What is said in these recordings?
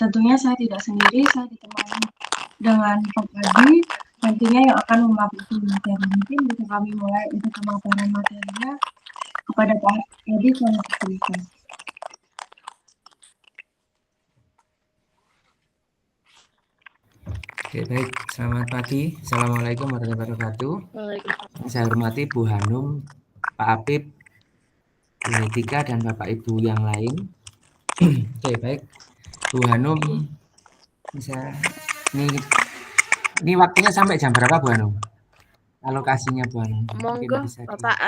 Tentunya saya tidak sendiri, saya ditemani dengan Pak Adi, nantinya yang akan memaparkan materi. Mungkin bisa kami mulai untuk pemaparan materinya kepada Pak Adi, saya persilakan. Oke, baik. Selamat pagi. Assalamualaikum warahmatullahi wabarakatuh. Saya hormati Bu Hanum, Pak Apip, Bu Nitika, dan Bapak Ibu yang lain. Oke, baik. Bu Hanum, bisa ini waktunya sampai jam berapa, Bu Hanum? Alokasinya, Bu Hanum. Monggo, Bapak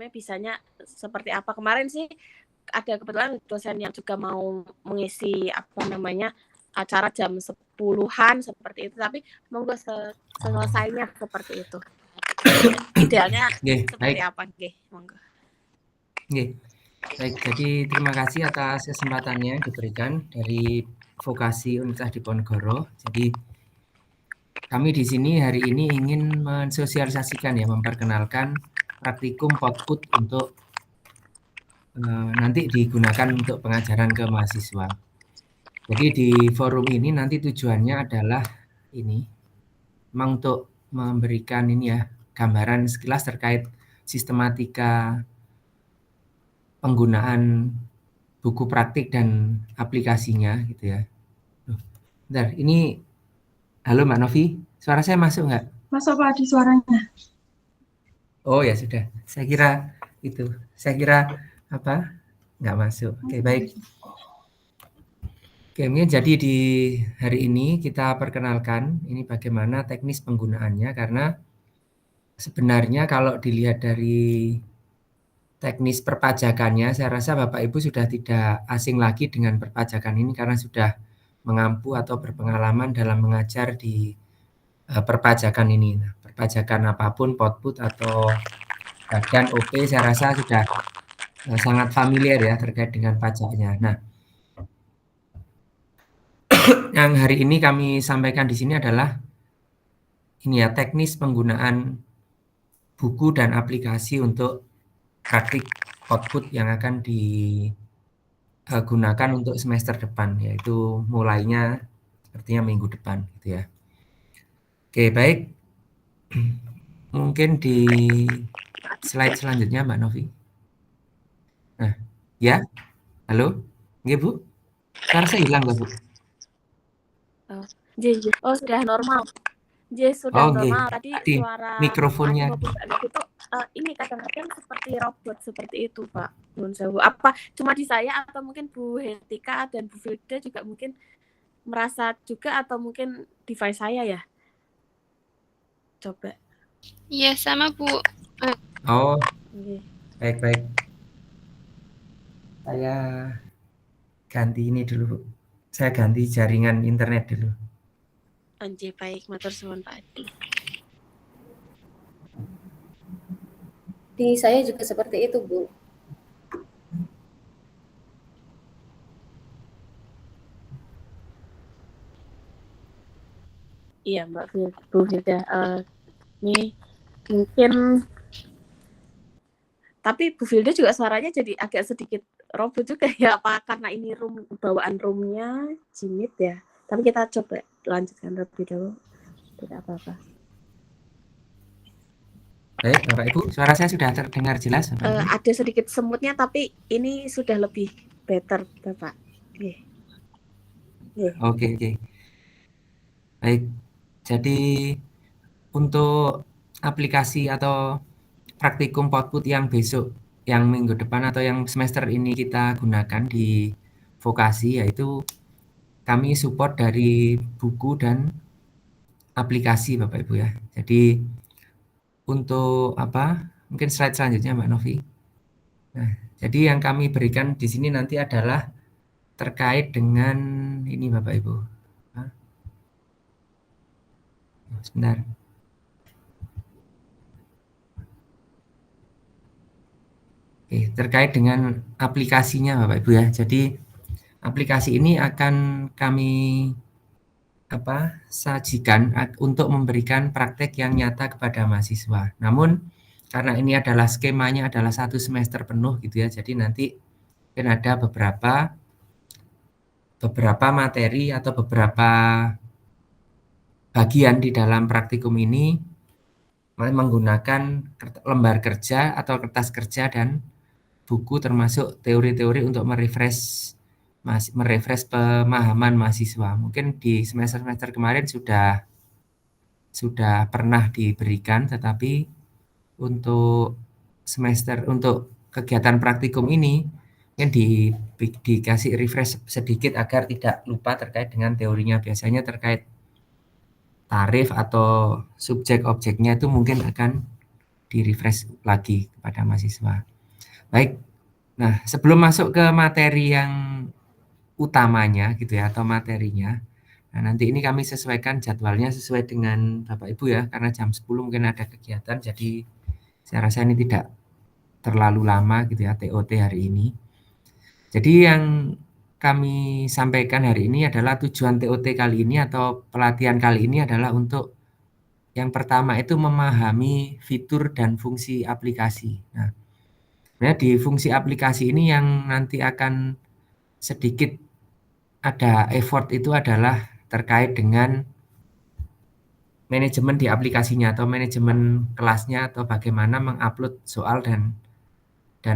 bisanya seperti apa? Kemarin sih ada kebetulan dosen yang juga mau mengisi acara jam 10-an seperti itu, tapi monggo selesainya seperti itu. Idealnya seperti apa? Monggo. Baik, jadi terima kasih atas kesempatannya yang diberikan dari Vokasi Universitas Diponegoro. Jadi kami di sini hari ini ingin mensosialisasikan ya, memperkenalkan praktikum Potput untuk nanti digunakan untuk pengajaran ke mahasiswa. Jadi di forum ini nanti tujuannya adalah ini, memang untuk memberikan ini ya, gambaran sekilas terkait sistematika penggunaan buku praktik dan aplikasinya gitu ya. Bentar, ini halo Mbak Novi, suara saya masuk nggak? Masuk Pak Adi suaranya. Oh ya sudah, saya kira apa? Nggak masuk. Oke, baik. Oke, mungkin jadi di hari ini kita perkenalkan ini bagaimana teknis penggunaannya, karena sebenarnya kalau dilihat dari teknis perpajakannya, saya rasa Bapak Ibu sudah tidak asing lagi dengan perpajakan ini karena sudah mengampu atau berpengalaman dalam mengajar di perpajakan ini. Nah, perpajakan apapun, Potput atau badan OP, saya rasa sudah sangat familiar ya terkait dengan pajaknya. Nah, yang hari ini kami sampaikan di sini adalah ini ya, teknis penggunaan buku dan aplikasi untuk praktik Potput yang akan digunakan untuk semester depan, yaitu mulainya artinya minggu depan gitu ya. Oke, baik. Mungkin di slide selanjutnya Mbak Novi. Nah, ya. Halo? Nggih, Bu? Suara saya hilang nggak, Bu? Oh, sudah normal. Sudah normal. Tadi suara mikrofonnya itu ini kadang-kadang seperti robot seperti itu, Pak. Apa cuma di saya atau mungkin Bu Hetika dan Bu Filda juga mungkin merasa juga, atau mungkin device saya ya? Coba. Iya, sama Bu. Oh, baik. Saya ganti ini dulu, Bu. Saya ganti jaringan internet dulu. Baik, matur suwun Pak Adi. Di saya juga seperti itu, Bu. Iya, Mbak Bu Hilda. Ini mungkin, tapi Bu Filda juga suaranya jadi agak sedikit robot juga ya, apa karena ini bawaan roomnya Jimit ya. Tapi kita coba lanjutkan lebih dulu, tidak apa-apa. Baik, Bapak Ibu, suara saya sudah terdengar jelas? Ada sedikit semutnya, tapi ini sudah lebih better, Bapak. Oke. Baik, jadi untuk aplikasi atau praktikum Potput yang besok, yang minggu depan atau yang semester ini kita gunakan di vokasi, yaitu kami support dari buku dan aplikasi Bapak Ibu ya. Jadi untuk mungkin slide selanjutnya Mbak Novi. Nah, jadi yang kami berikan di sini nanti adalah terkait dengan ini Bapak Ibu. Sebentar. Oke, terkait dengan aplikasinya Bapak Ibu ya. Jadi aplikasi ini akan kami sajikan untuk memberikan praktek yang nyata kepada mahasiswa. Namun karena ini adalah skemanya adalah 1 semester penuh gitu ya. Jadi nanti mungkin ada beberapa beberapa materi atau beberapa bagian di dalam praktikum ini menggunakan lembar kerja atau kertas kerja dan buku termasuk teori-teori untuk merefresh pemahaman mahasiswa. Mungkin di semester-semester kemarin sudah pernah diberikan, tetapi untuk kegiatan praktikum ini mungkin dikasih refresh sedikit agar tidak lupa terkait dengan teorinya. Biasanya terkait tarif atau subjek objeknya itu mungkin akan di-refresh lagi kepada mahasiswa. Baik, nah sebelum masuk ke materi yang utamanya gitu ya, atau materinya, nah nanti ini kami sesuaikan jadwalnya sesuai dengan Bapak Ibu ya, karena jam 10 mungkin ada kegiatan, jadi saya rasa ini tidak terlalu lama gitu ya TOT hari ini. Jadi yang kami sampaikan hari ini adalah tujuan TOT kali ini atau pelatihan kali ini adalah untuk yang pertama itu memahami fitur dan fungsi aplikasi. Nah, sebenarnya di fungsi aplikasi ini yang nanti akan sedikit ada effort itu adalah terkait dengan manajemen di aplikasinya atau manajemen kelasnya atau bagaimana mengupload soal dan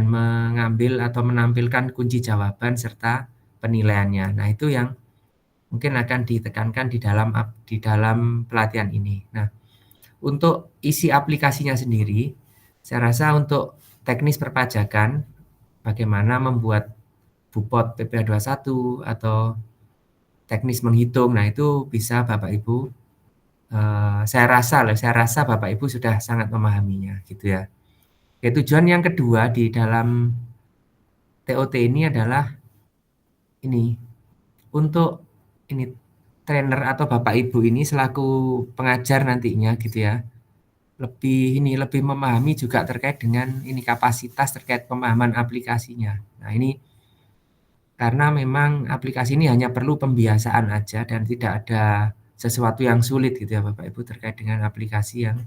mengambil atau menampilkan kunci jawaban serta penilaiannya. Nah, itu yang mungkin akan ditekankan di dalam pelatihan ini. Nah, untuk isi aplikasinya sendiri, saya rasa untuk teknis perpajakan, bagaimana membuat bupot PPh 21 atau teknis menghitung, nah itu bisa Bapak Ibu, saya rasa Bapak Ibu sudah sangat memahaminya, gitu ya. Oke, tujuan yang kedua di dalam TOT ini adalah ini, untuk ini trainer atau Bapak Ibu ini selaku pengajar nantinya gitu ya, lebih memahami juga terkait dengan ini kapasitas terkait pemahaman aplikasinya. Nah, ini karena memang aplikasi ini hanya perlu pembiasaan aja dan tidak ada sesuatu yang sulit gitu ya Bapak Ibu terkait dengan aplikasi yang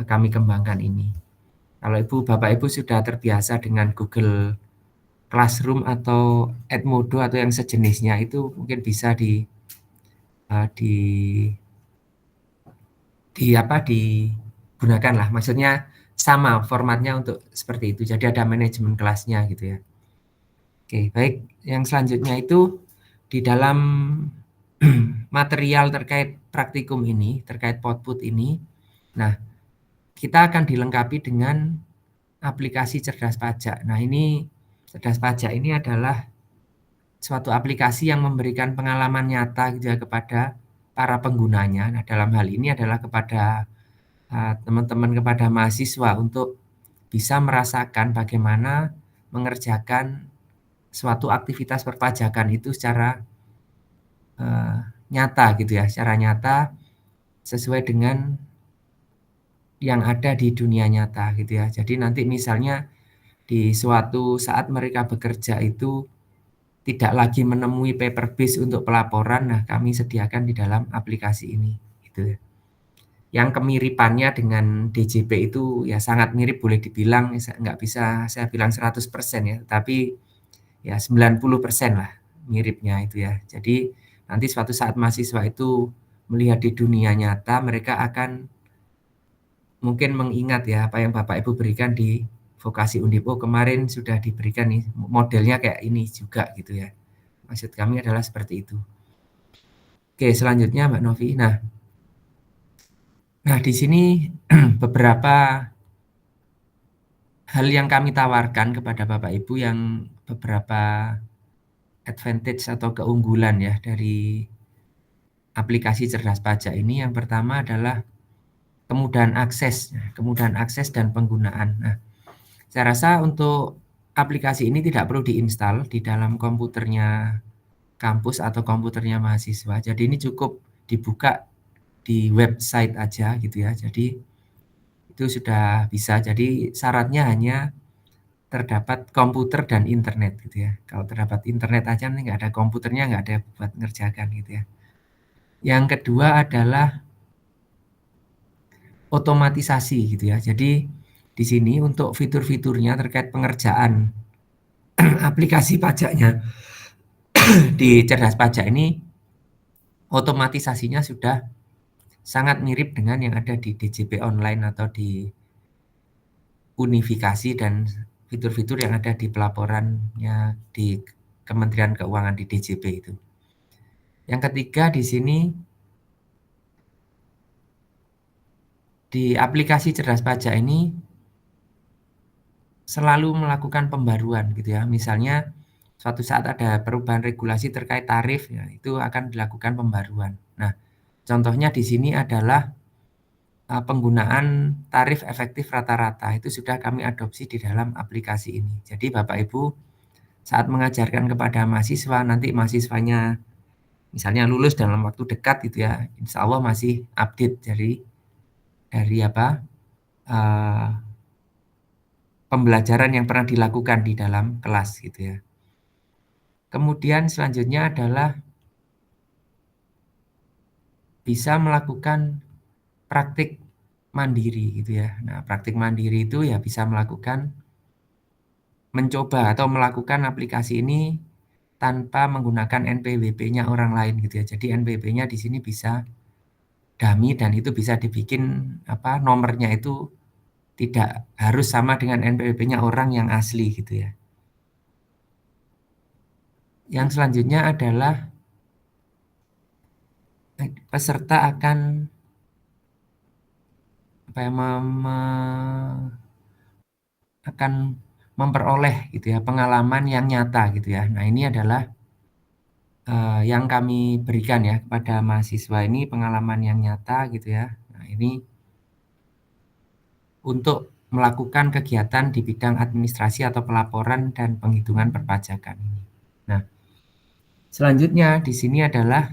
kami kembangkan ini. Kalau Bapak Ibu sudah terbiasa dengan Google Classroom atau Edmodo atau yang sejenisnya, itu mungkin bisa digunakan lah. Maksudnya sama formatnya untuk seperti itu. Jadi ada manajemen kelasnya gitu ya. Oke, baik. Yang selanjutnya itu di dalam material terkait praktikum ini, terkait output ini. Nah, kita akan dilengkapi dengan aplikasi cerdas pajak. Nah, ini cerdas pajak ini adalah suatu aplikasi yang memberikan pengalaman nyata gitu ya kepada para penggunanya. Nah, dalam hal ini adalah kepada teman-teman, kepada mahasiswa untuk bisa merasakan bagaimana mengerjakan suatu aktivitas perpajakan itu secara nyata gitu ya, secara nyata sesuai dengan yang ada di dunia nyata gitu ya. Jadi nanti misalnya di suatu saat mereka bekerja itu tidak lagi menemui paper base untuk pelaporan, nah kami sediakan di dalam aplikasi ini gitu ya. Yang kemiripannya dengan DJP itu ya sangat mirip, boleh dibilang nggak bisa saya bilang 100% ya, tapi ya 90% lah miripnya itu ya. Jadi nanti suatu saat mahasiswa itu melihat di dunia nyata, mereka akan mungkin mengingat ya apa yang Bapak Ibu berikan di vokasi Undip. Oh, kemarin sudah diberikan nih modelnya kayak ini juga gitu ya. Maksud kami adalah seperti itu. Oke, selanjutnya Mbak Novi. Nah di sini beberapa hal yang kami tawarkan kepada Bapak Ibu yang beberapa advantage atau keunggulan ya dari aplikasi cerdas pajak ini. Yang pertama adalah kemudahan akses dan penggunaan. Nah, saya rasa untuk aplikasi ini tidak perlu diinstal di dalam komputernya kampus atau komputernya mahasiswa. Jadi ini cukup dibuka di website aja gitu ya. Jadi itu sudah bisa. Jadi syaratnya hanya terdapat komputer dan internet gitu ya. Kalau terdapat internet aja nih, nggak ada komputernya, nggak ada buat ngerjakan gitu ya. Yang kedua adalah otomatisasi gitu ya. Jadi di sini untuk fitur-fiturnya terkait pengerjaan aplikasi pajaknya di cerdas pajak ini otomatisasinya sudah sangat mirip dengan yang ada di DJP online atau di unifikasi dan fitur-fitur yang ada di pelaporannya di Kementerian Keuangan di DJP itu. Yang ketiga di sini di aplikasi cerdas pajak ini selalu melakukan pembaruan gitu ya. Misalnya suatu saat ada perubahan regulasi terkait tarif ya, itu akan dilakukan pembaruan. Nah, contohnya di sini adalah penggunaan tarif efektif rata-rata itu sudah kami adopsi di dalam aplikasi ini. Jadi Bapak Ibu saat mengajarkan kepada mahasiswa nanti mahasiswanya misalnya lulus dalam waktu dekat gitu ya, insya Allah masih update dari apa pembelajaran yang pernah dilakukan di dalam kelas gitu ya. Kemudian selanjutnya adalah bisa melakukan praktik mandiri gitu ya. Nah, praktik mandiri itu ya bisa mencoba atau melakukan aplikasi ini tanpa menggunakan NPWP-nya orang lain gitu ya. Jadi NPWP-nya di sini bisa dummy dan itu bisa dibikin nomornya itu tidak harus sama dengan NPWP-nya orang yang asli gitu ya. Yang selanjutnya adalah peserta akan akan memperoleh gitu ya pengalaman yang nyata gitu ya. Nah, ini adalah yang kami berikan ya kepada mahasiswa ini pengalaman yang nyata gitu ya. Nah, ini untuk melakukan kegiatan di bidang administrasi atau pelaporan dan penghitungan perpajakan ini. Nah, selanjutnya di sini adalah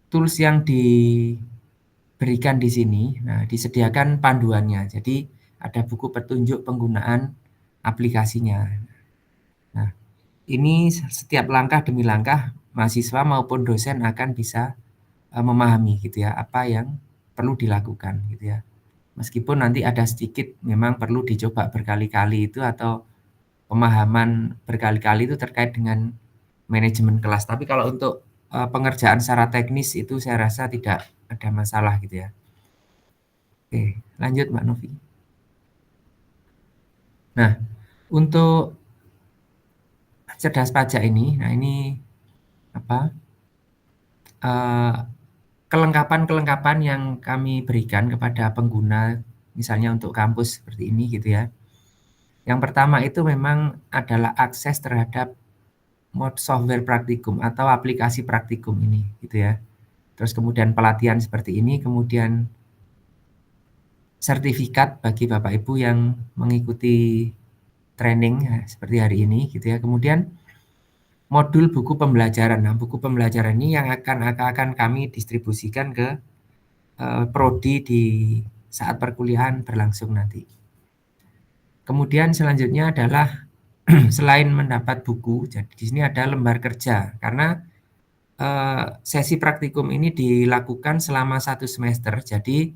tools yang diberikan di sini. Nah, disediakan panduannya. Jadi ada buku petunjuk penggunaan aplikasinya. Nah, ini setiap langkah demi langkah mahasiswa maupun dosen akan bisa memahami gitu ya apa yang perlu dilakukan gitu ya. Meskipun nanti ada sedikit memang perlu dicoba berkali-kali itu atau pemahaman berkali-kali itu terkait dengan manajemen kelas. Tapi kalau untuk pengerjaan secara teknis itu saya rasa tidak ada masalah gitu ya. Oke, lanjut Mbak Novi. Nah, untuk cerdas pajak ini, nah ini kelengkapan-kelengkapan yang kami berikan kepada pengguna, misalnya untuk kampus seperti ini gitu ya. Yang pertama itu memang adalah akses terhadap software praktikum atau aplikasi praktikum ini gitu ya. Terus kemudian pelatihan seperti ini, kemudian sertifikat bagi Bapak Ibu yang mengikuti training ya, seperti hari ini gitu ya. Kemudian modul buku pembelajaran. Nah, buku pembelajaran ini yang akan kami distribusikan ke prodi di saat perkuliahan berlangsung nanti. Kemudian selanjutnya adalah selain mendapat buku, jadi di sini ada lembar kerja karena sesi praktikum ini dilakukan selama 1 semester. Jadi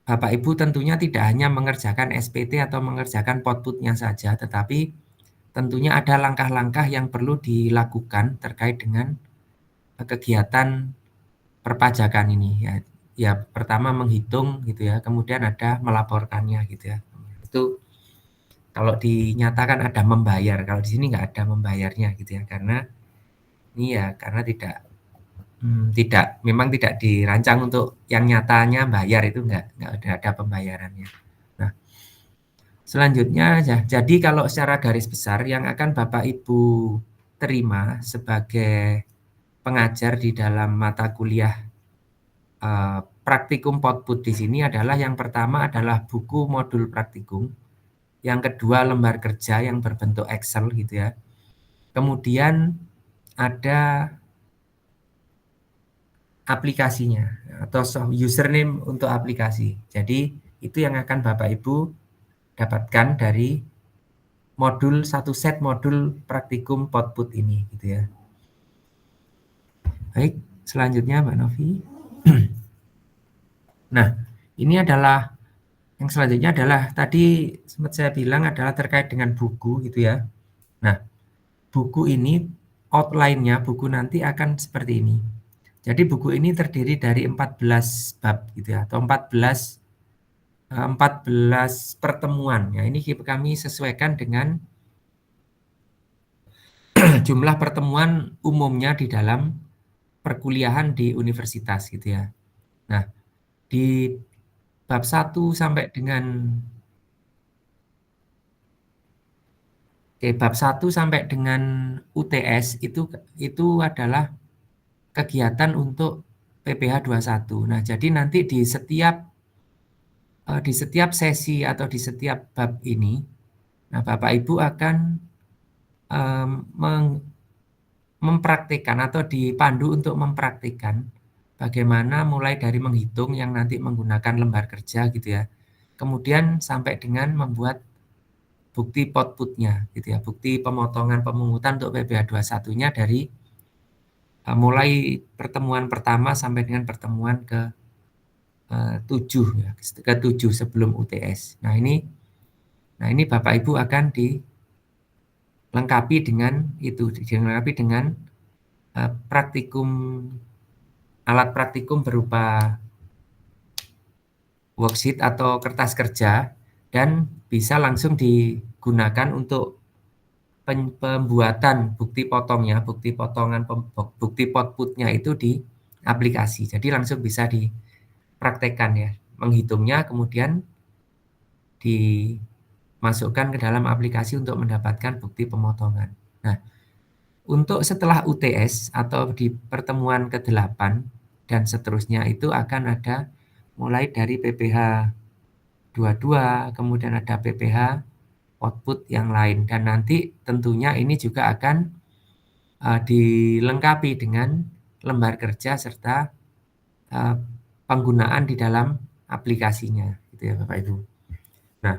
Bapak Ibu tentunya tidak hanya mengerjakan SPT atau mengerjakan potputnya saja, tetapi tentunya ada langkah-langkah yang perlu dilakukan terkait dengan kegiatan perpajakan ini ya. Ya pertama menghitung gitu ya, kemudian ada melaporkannya gitu ya. Itu kalau dinyatakan ada membayar, kalau di sini nggak ada membayarnya gitu ya, karena ini ya karena memang tidak dirancang untuk yang nyatanya bayar itu nggak ada pembayarannya. Nah, selanjutnya jadi kalau secara garis besar yang akan Bapak Ibu terima sebagai pengajar di dalam mata kuliah praktikum potput di sini adalah yang pertama adalah buku modul praktikum, yang kedua lembar kerja yang berbentuk Excel gitu ya. Kemudian ada aplikasinya atau username untuk aplikasi. Jadi itu yang akan Bapak Ibu dapatkan dari satu set modul praktikum potput ini gitu ya. Baik, selanjutnya Mbak Novi. Nah, ini adalah yang selanjutnya adalah tadi sempat saya bilang adalah terkait dengan buku gitu ya. Nah, buku ini outline-nya buku nanti akan seperti ini. Jadi buku ini terdiri dari 14 bab gitu ya, atau 14 pertemuan. Ya, ini kami sesuaikan dengan jumlah pertemuan umumnya di dalam perkuliahan di universitas gitu ya. Nah, di bab 1 sampai dengan bab 1 sampai dengan UTS itu adalah kegiatan untuk PPH 21. Nah, jadi nanti di setiap sesi atau di setiap bab ini, nah Bapak Ibu akan mempraktikkan atau dipandu untuk mempraktikkan bagaimana mulai dari menghitung yang nanti menggunakan lembar kerja gitu ya. Kemudian sampai dengan membuat bukti output-nya gitu ya, bukti pemotongan pemungutan untuk PPH 21-nya dari mulai pertemuan pertama sampai dengan pertemuan ke 7 ya, ke 7 sebelum UTS. Nah, ini Bapak Ibu akan dilengkapi dengan praktikum, alat praktikum berupa worksheet atau kertas kerja dan bisa langsung digunakan untuk pembuatan bukti potongnya, bukti potongan, bukti output-nya itu di aplikasi. Jadi langsung bisa dipraktekkan ya, menghitungnya kemudian dimasukkan ke dalam aplikasi untuk mendapatkan bukti pemotongan. Nah, untuk setelah UTS atau di pertemuan ke-8 dan seterusnya itu akan ada mulai dari PPH 22, kemudian ada PPH output yang lain. Dan nanti tentunya ini juga akan dilengkapi dengan lembar kerja serta penggunaan di dalam aplikasinya, gitu ya Bapak Ibu. Nah,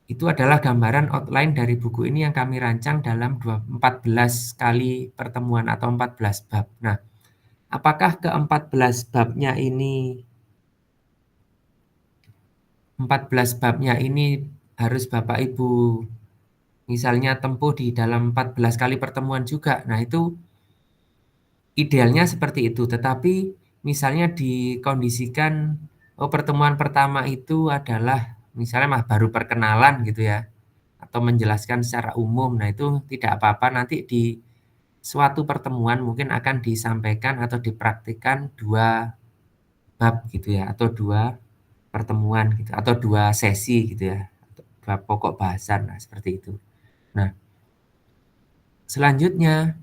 itu adalah gambaran outline dari buku ini yang kami rancang dalam 14 kali pertemuan atau 14 bab. Nah, apakah ke-14 babnya ini 14 babnya ini harus Bapak Ibu misalnya tempuh di dalam 14 kali pertemuan juga. Nah, itu idealnya seperti itu. Tetapi misalnya dikondisikan pertemuan pertama itu adalah misalnya baru perkenalan gitu ya, atau menjelaskan secara umum. Nah, itu tidak apa-apa, nanti di suatu pertemuan mungkin akan disampaikan atau dipraktikkan 2 bab gitu ya, atau 2 pertemuan gitu, atau 2 sesi gitu ya, 2 pokok bahasan, nah seperti itu. Nah, selanjutnya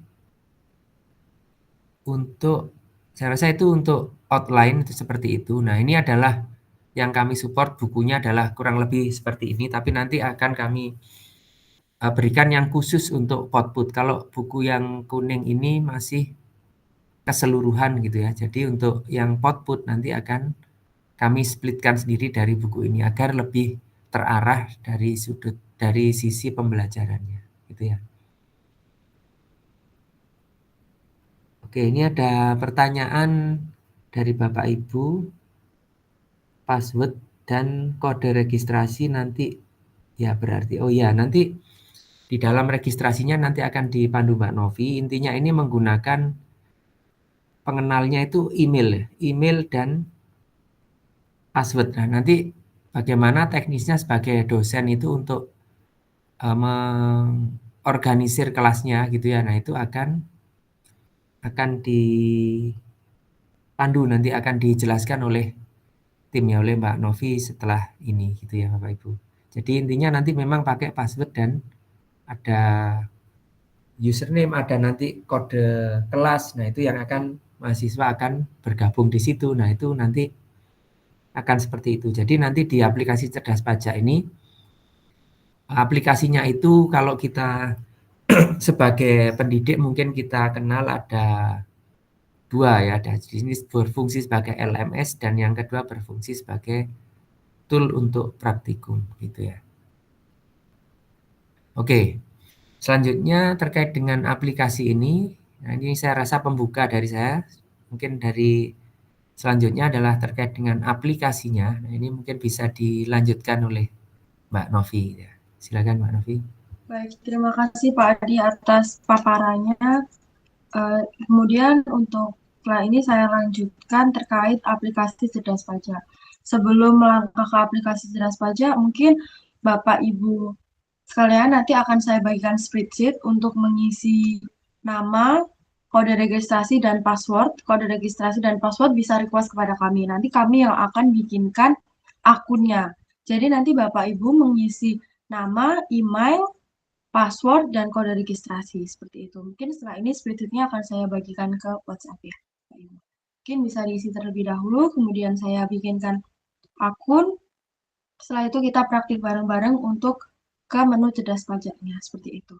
saya rasa itu untuk outline itu seperti itu. Nah, ini adalah yang kami support, bukunya adalah kurang lebih seperti ini, tapi nanti akan kami berikan yang khusus untuk output. Kalau buku yang kuning ini masih keseluruhan gitu ya. Jadi untuk yang output nanti akan kami splitkan sendiri dari buku ini agar lebih terarah dari sisi pembelajarannya gitu ya. Oke, ini ada pertanyaan dari Bapak Ibu. Password dan kode registrasi nanti ya berarti nanti di dalam registrasinya nanti akan dipandu Mbak Novi. Intinya ini menggunakan pengenalnya itu email dan password. Nah, nanti bagaimana teknisnya sebagai dosen itu untuk mengorganisir kelasnya gitu ya. Nah, itu akan dipandu, nanti akan dijelaskan oleh timnya, oleh Mbak Novi setelah ini gitu ya Bapak Ibu. Jadi intinya nanti memang pakai password dan ada username, ada nanti kode kelas. Nah, itu yang mahasiswa akan bergabung di situ. Nah, itu nanti akan seperti itu. Jadi nanti di aplikasi Cerdas Pajak ini, aplikasinya itu kalau kita sebagai pendidik mungkin kita kenal ada 2 ya, ada jenis berfungsi sebagai LMS dan yang kedua berfungsi sebagai tool untuk praktikum gitu ya. Oke, selanjutnya terkait dengan aplikasi ini. Nah, ini saya rasa pembuka dari saya. Mungkin dari selanjutnya adalah terkait dengan aplikasinya. Nah, ini mungkin bisa dilanjutkan oleh Mbak Novi ya. Silakan Mbak Novi. Baik, terima kasih Pak Adi atas paparannya. Kemudian untuk setelah ini saya lanjutkan terkait aplikasi cerdas pajak. Sebelum melangkah ke aplikasi cerdas pajak, mungkin Bapak Ibu sekalian nanti akan saya bagikan spreadsheet untuk mengisi nama, kode registrasi dan password. Kode registrasi dan password bisa request kepada kami. Nanti kami yang akan bikinkan akunnya. Jadi nanti Bapak Ibu mengisi nama, email, password, dan kode registrasi. Seperti itu. Mungkin setelah ini spreadsheet-nya akan saya bagikan ke WhatsApp ya. Mungkin bisa diisi terlebih dahulu, kemudian saya bikinkan akun. Setelah itu kita praktik bareng-bareng untuk ke menu cerdas pajaknya. Seperti itu.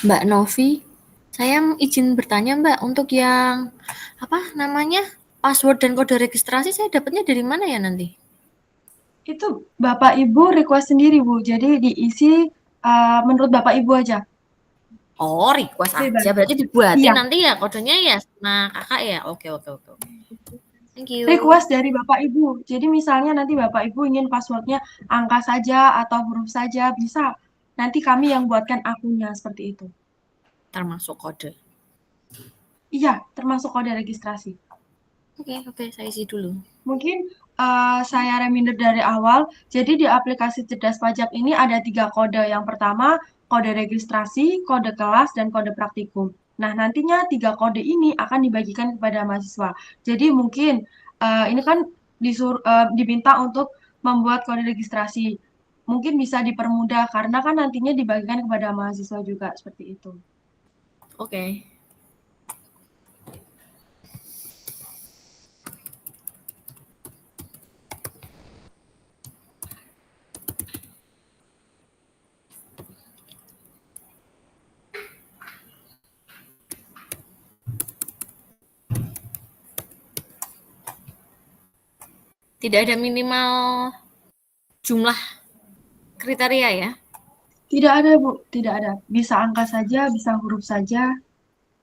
Mbak Novi, saya izin bertanya Mbak, untuk yang apa namanya password dan kode registrasi saya dapatnya dari mana ya nanti? Itu Bapak Ibu request sendiri, Bu. Jadi diisi menurut Bapak Ibu aja. Oh, request Bebas. aja, berarti dibuatin Iya, nanti ya kodenya ya sama kakak ya? Oke, oke, oke, oke. Thank you. request dari Bapak Ibu. Jadi misalnya nanti Bapak Ibu ingin passwordnya angka saja atau huruf saja, bisa. Nanti kami yang buatkan akunnya seperti itu. Termasuk kode. Iya, termasuk kode registrasi. Oke, oke, saya isi dulu. Mungkin saya reminder dari awal. Jadi di aplikasi cerdas pajak ini ada 3 kode. Yang pertama, kode registrasi, kode kelas, dan kode praktikum. Nah, nantinya 3 kode ini akan dibagikan kepada mahasiswa. Jadi mungkin ini kan diminta untuk membuat kode registrasi. Mungkin bisa dipermudah karena kan nantinya dibagikan kepada mahasiswa juga seperti itu. Oke. Tidak ada minimal jumlah kriteria ya? Tidak ada, Bu. Tidak ada. Bisa angka saja, bisa huruf saja,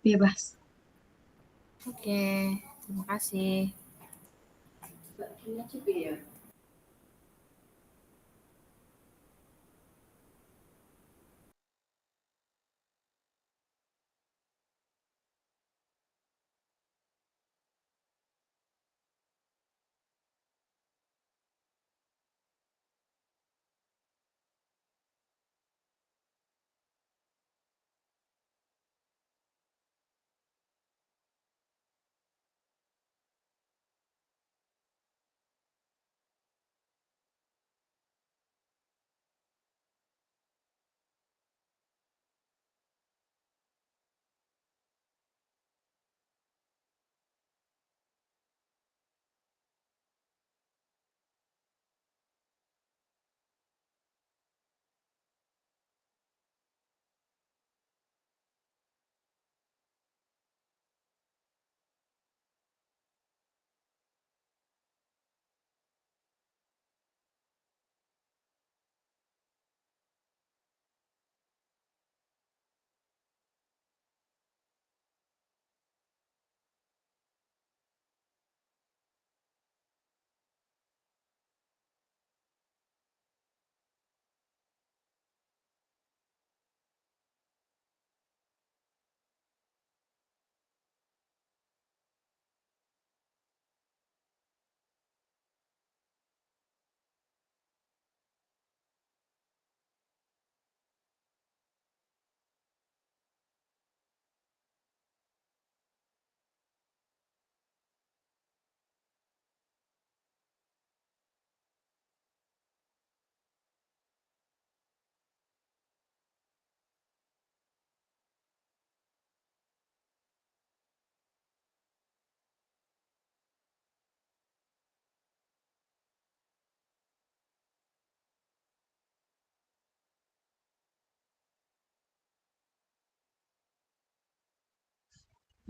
bebas. Oke, terima kasih.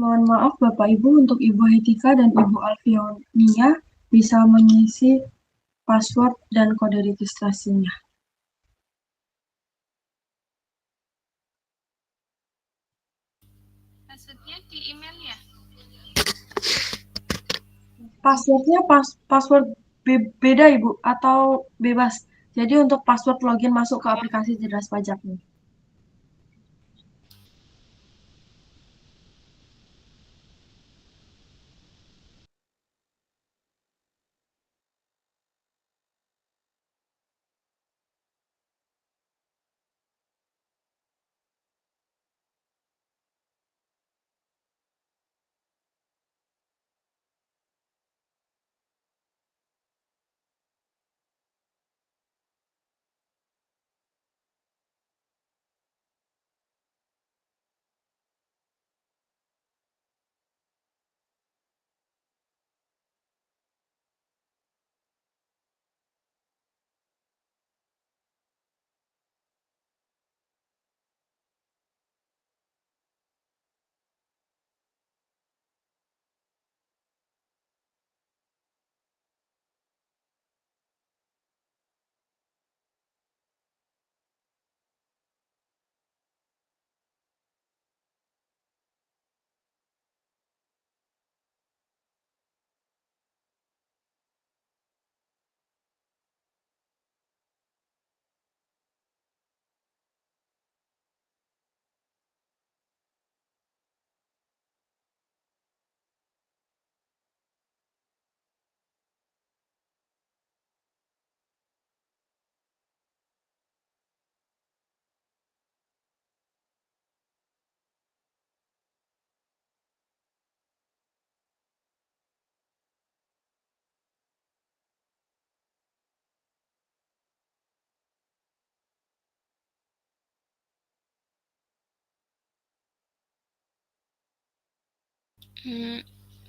Mohon maaf Bapak Ibu, untuk Ibu Hetika dan Ibu Alfionia bisa mengisi password dan kode registrasinya. Maksudnya di email ya? Passwordnya password beda Ibu atau bebas. Jadi untuk password login masuk ke aplikasi Cerdas Pajak nih.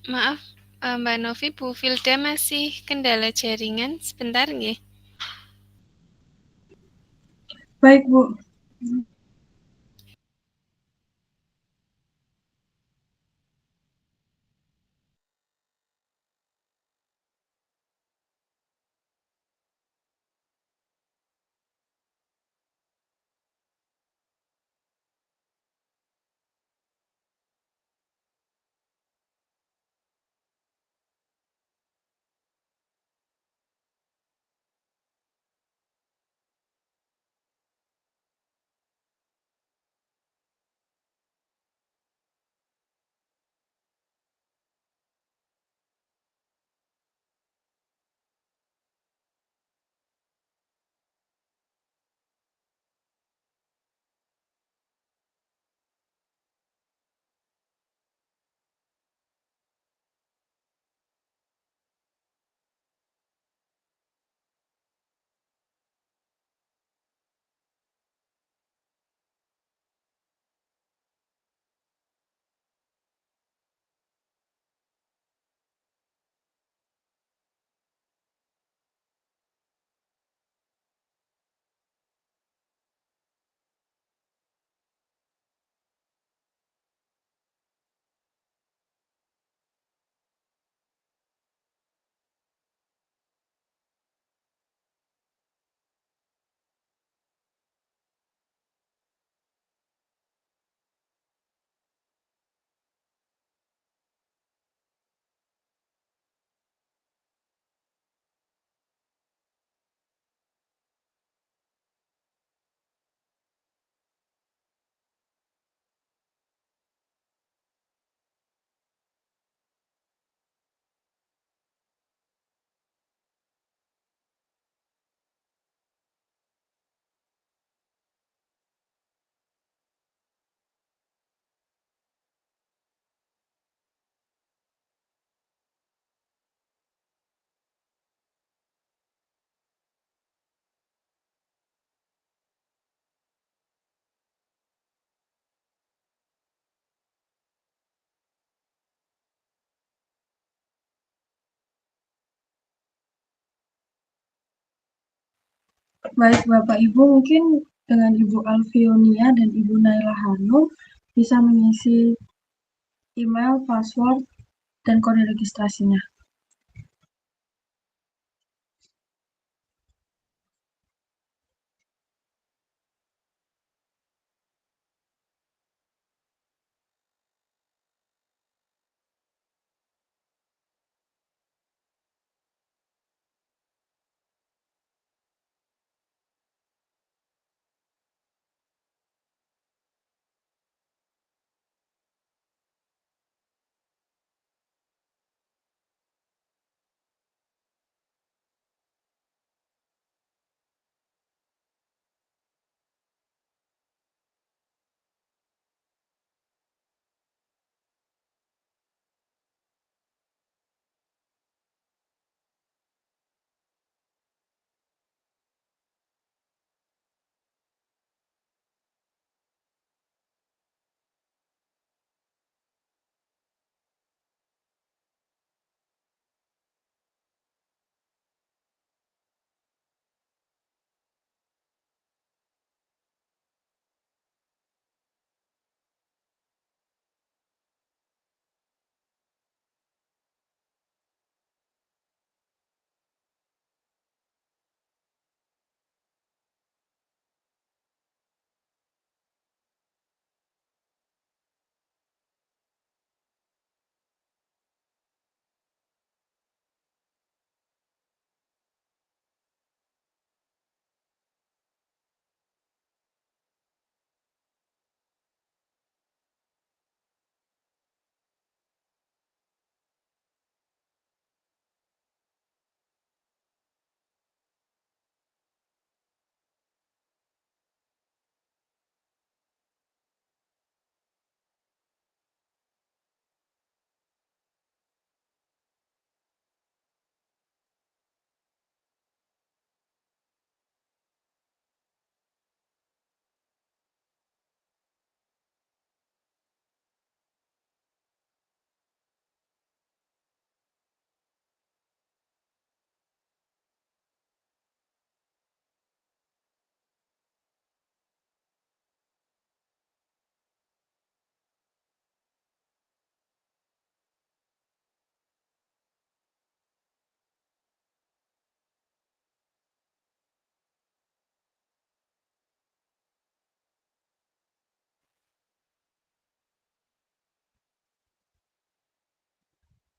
Maaf, Mbak Novi, Bu Filda masih kendala jaringan. Sebentar nggih. Baik Bu. Baik Bapak Ibu, mungkin dengan Ibu Alfionia dan Ibu Naila Hanum bisa mengisi email, password, dan kode registrasinya.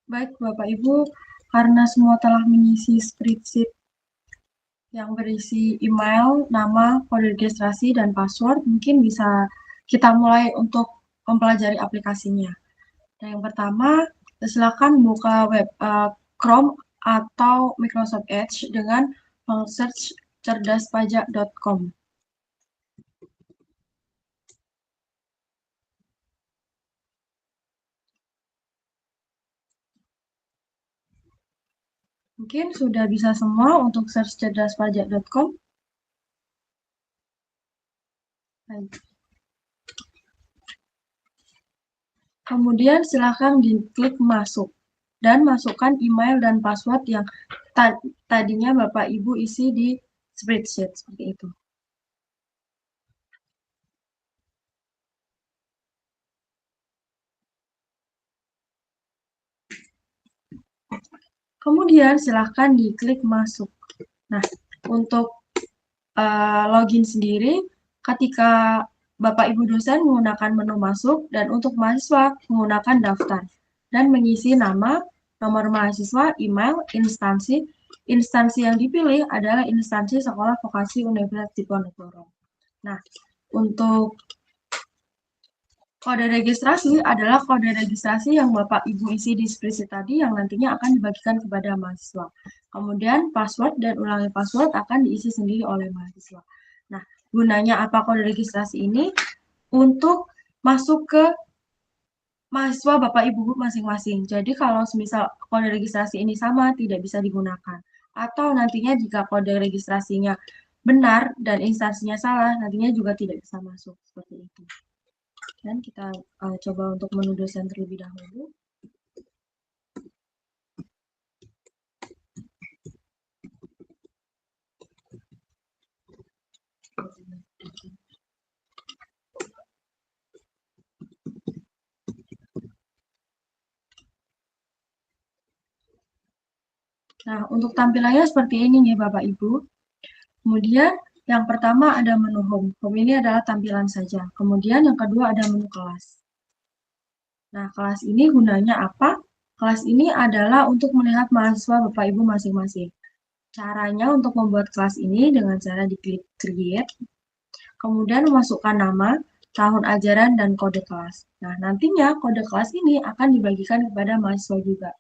Baik, Bapak Ibu, karena semua telah mengisi spreadsheet yang berisi email, nama, kode registrasi, dan password, mungkin bisa kita mulai untuk mempelajari aplikasinya. Nah, yang pertama, silakan buka web Chrome atau Microsoft Edge dengan search cerdaspajak.com. Mungkin sudah bisa semua untuk search cerdaspajak.com. Baik. Kemudian silakan diklik masuk dan masukkan email dan password yang tadinya Bapak Ibu isi di spreadsheet seperti itu. Kemudian silakan diklik masuk. Nah, untuk login sendiri, ketika Bapak Ibu dosen menggunakan menu masuk dan untuk mahasiswa menggunakan daftar dan mengisi nama, nomor mahasiswa, email, instansi. Instansi yang dipilih adalah instansi Sekolah Vokasi Universitas Diponegoro. Nah, untuk kode registrasi adalah kode registrasi yang Bapak Ibu isi di spreadsheet tadi yang nantinya akan dibagikan kepada mahasiswa. Kemudian password dan ulangi password akan diisi sendiri oleh mahasiswa. Nah, gunanya apa kode registrasi ini? Untuk masuk ke mahasiswa Bapak Ibu masing-masing. Jadi kalau semisal kode registrasi ini sama, tidak bisa digunakan. Atau nantinya jika kode registrasinya benar dan instansinya salah, nantinya juga tidak bisa masuk. Seperti itu. Dan kita coba untuk menu dosen terlebih dahulu. Nah, untuk tampilannya seperti ini nih Bapak Ibu. Kemudian yang pertama ada menu home. Home ini adalah tampilan saja. Kemudian yang kedua ada menu kelas. Nah, kelas ini gunanya apa? Kelas ini adalah untuk melihat mahasiswa Bapak Ibu masing-masing. Caranya untuk membuat kelas ini dengan cara diklik create, kemudian memasukkan nama, tahun ajaran, dan kode kelas. Nah, nantinya kode kelas ini akan dibagikan kepada mahasiswa juga,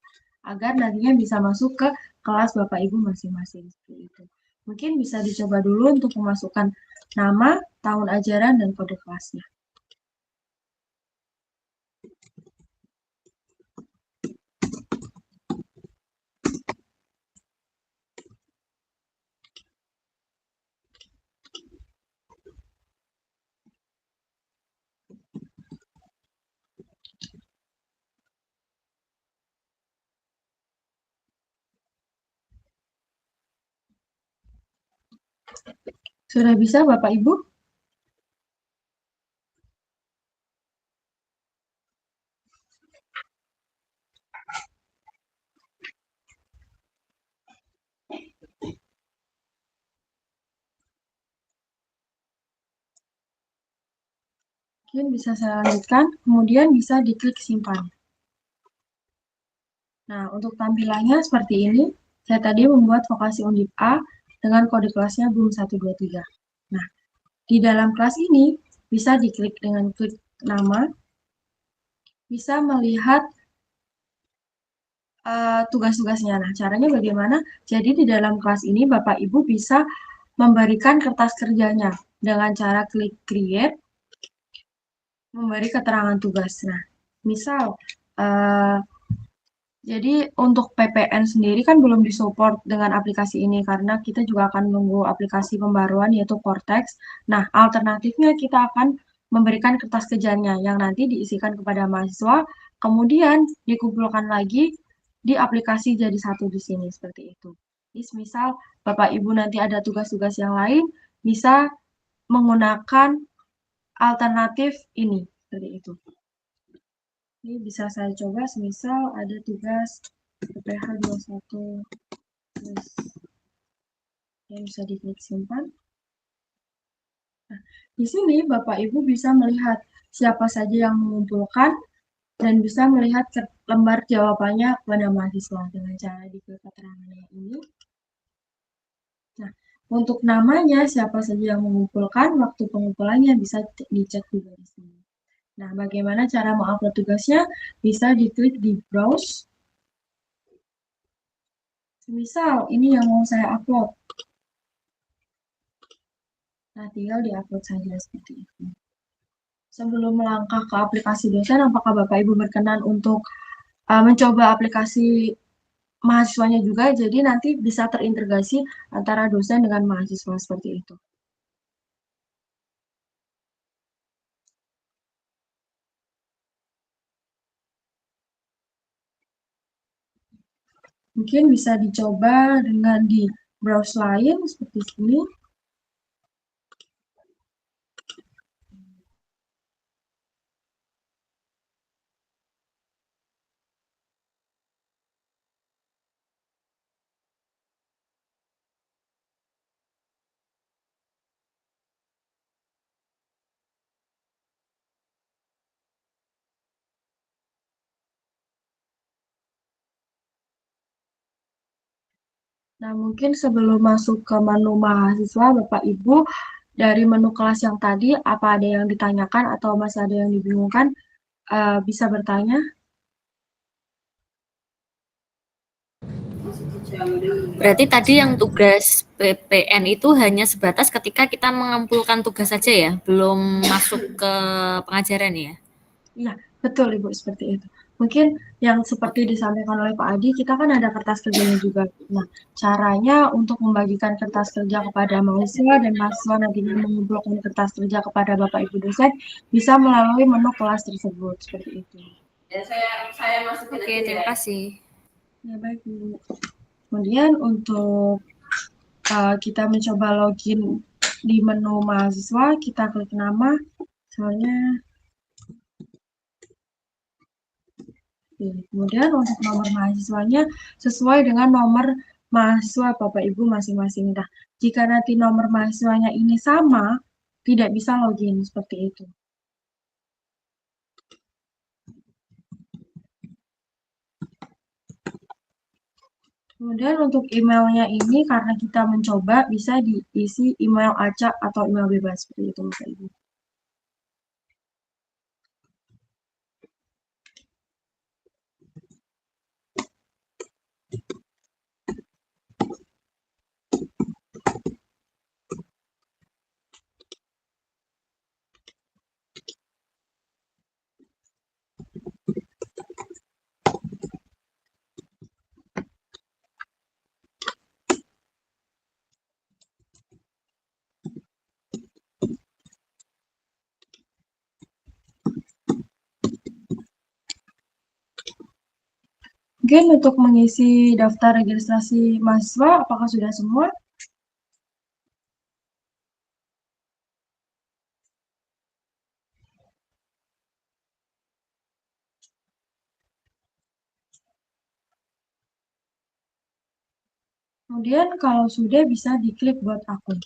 agar nantinya bisa masuk ke kelas Bapak Ibu masing-masing. Seperti itu. Mungkin bisa dicoba dulu untuk memasukkan nama, tahun ajaran, dan kode kelasnya. Sudah bisa Bapak Ibu? Mungkin bisa saya lanjutkan, kemudian bisa diklik simpan. Nah, untuk tampilannya seperti ini. Saya tadi membuat vokasi Undip A dengan kode kelasnya BUM 123. Nah, di dalam kelas ini bisa diklik dengan klik nama, bisa melihat tugas-tugasnya. Nah, caranya bagaimana? Jadi di dalam kelas ini Bapak Ibu bisa memberikan kertas kerjanya dengan cara klik create, memberi keterangan tugas. Nah, misal jadi untuk PPN sendiri kan belum disupport dengan aplikasi ini karena kita juga akan menunggu aplikasi pembaruan yaitu Cortex. Nah, alternatifnya kita akan memberikan kertas kerjanya yang nanti diisikan kepada mahasiswa, kemudian dikumpulkan lagi di aplikasi jadi satu di sini seperti itu. Jadi misal Bapak Ibu nanti ada tugas-tugas yang lain, bisa menggunakan alternatif ini seperti itu. Ini bisa saya coba, semisal ada tugas PPH 21 terus yang bisa diklik simpan. Nah, di sini Bapak Ibu bisa melihat siapa saja yang mengumpulkan dan bisa melihat lembar jawabannya kepada mahasiswa dengan cara diklik keterangannya ini. Nah, untuk namanya siapa saja yang mengumpulkan, waktu pengumpulannya bisa dicek juga di sini. Nah, bagaimana cara mengupload tugasnya? Bisa diklik di browse. Misal, ini yang mau saya upload. Nah, tinggal di-upload saja seperti itu. Sebelum melangkah ke aplikasi dosen, apakah Bapak Ibu berkenan untuk mencoba aplikasi mahasiswanya juga? Jadi nanti bisa terintegrasi antara dosen dengan mahasiswa seperti itu. Mungkin bisa dicoba dengan di browse lain seperti ini. Nah, mungkin sebelum masuk ke menu mahasiswa, Bapak Ibu, dari menu kelas yang tadi, apa ada yang ditanyakan atau masih ada yang dibingungkan? Bisa bertanya. Berarti tadi yang tugas PPN itu hanya sebatas ketika kita mengumpulkan tugas saja ya, belum masuk ke pengajaran ya? Iya, betul Ibu, seperti itu. Mungkin yang seperti disampaikan oleh Pak Adi, kita kan ada kertas kerjanya juga. Nah, caranya untuk membagikan kertas kerja kepada mahasiswa dan mahasiswa nantinya mengumpulkan kertas kerja kepada Bapak Ibu dosen bisa melalui menu kelas tersebut, seperti itu. Oke, terima kasih. Ya, baik Bu. Kemudian untuk kita mencoba login di menu mahasiswa, kita klik nama, misalnya. Kemudian untuk nomor mahasiswanya sesuai dengan nomor mahasiswa Bapak Ibu masing-masing. Nah, jika nanti nomor mahasiswanya ini sama, tidak bisa login seperti itu. Kemudian untuk emailnya ini karena kita mencoba bisa diisi email acak atau email bebas seperti itu Bapak Ibu. Mungkin untuk mengisi daftar registrasi mahasiswa, apakah sudah semua? Kemudian kalau sudah bisa diklik buat akun.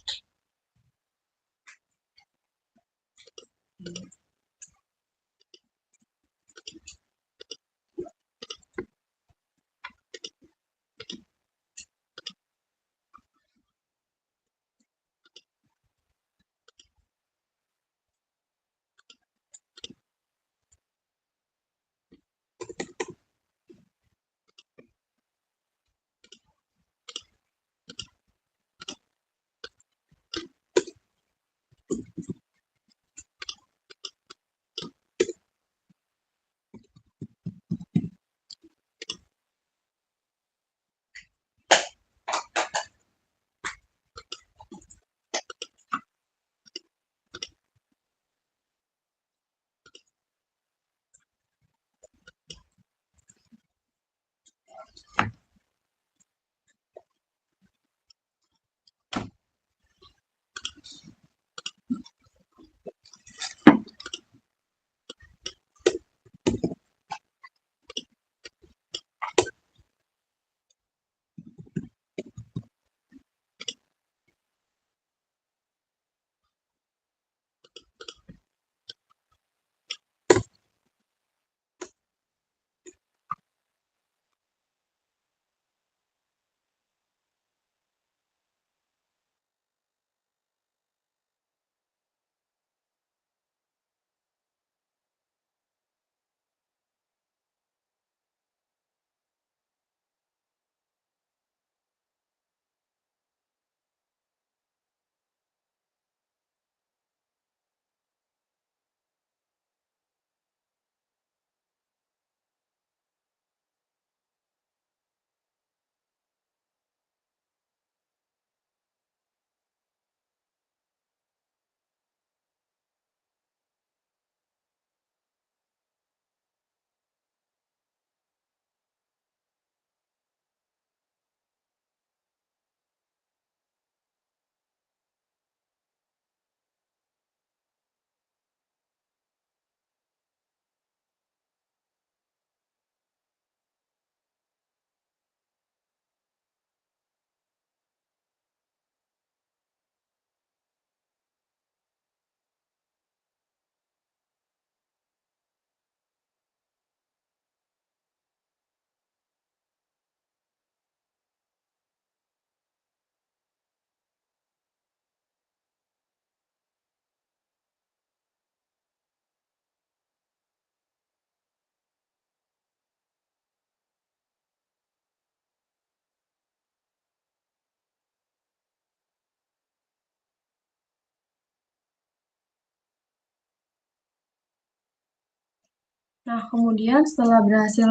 Nah, kemudian setelah berhasil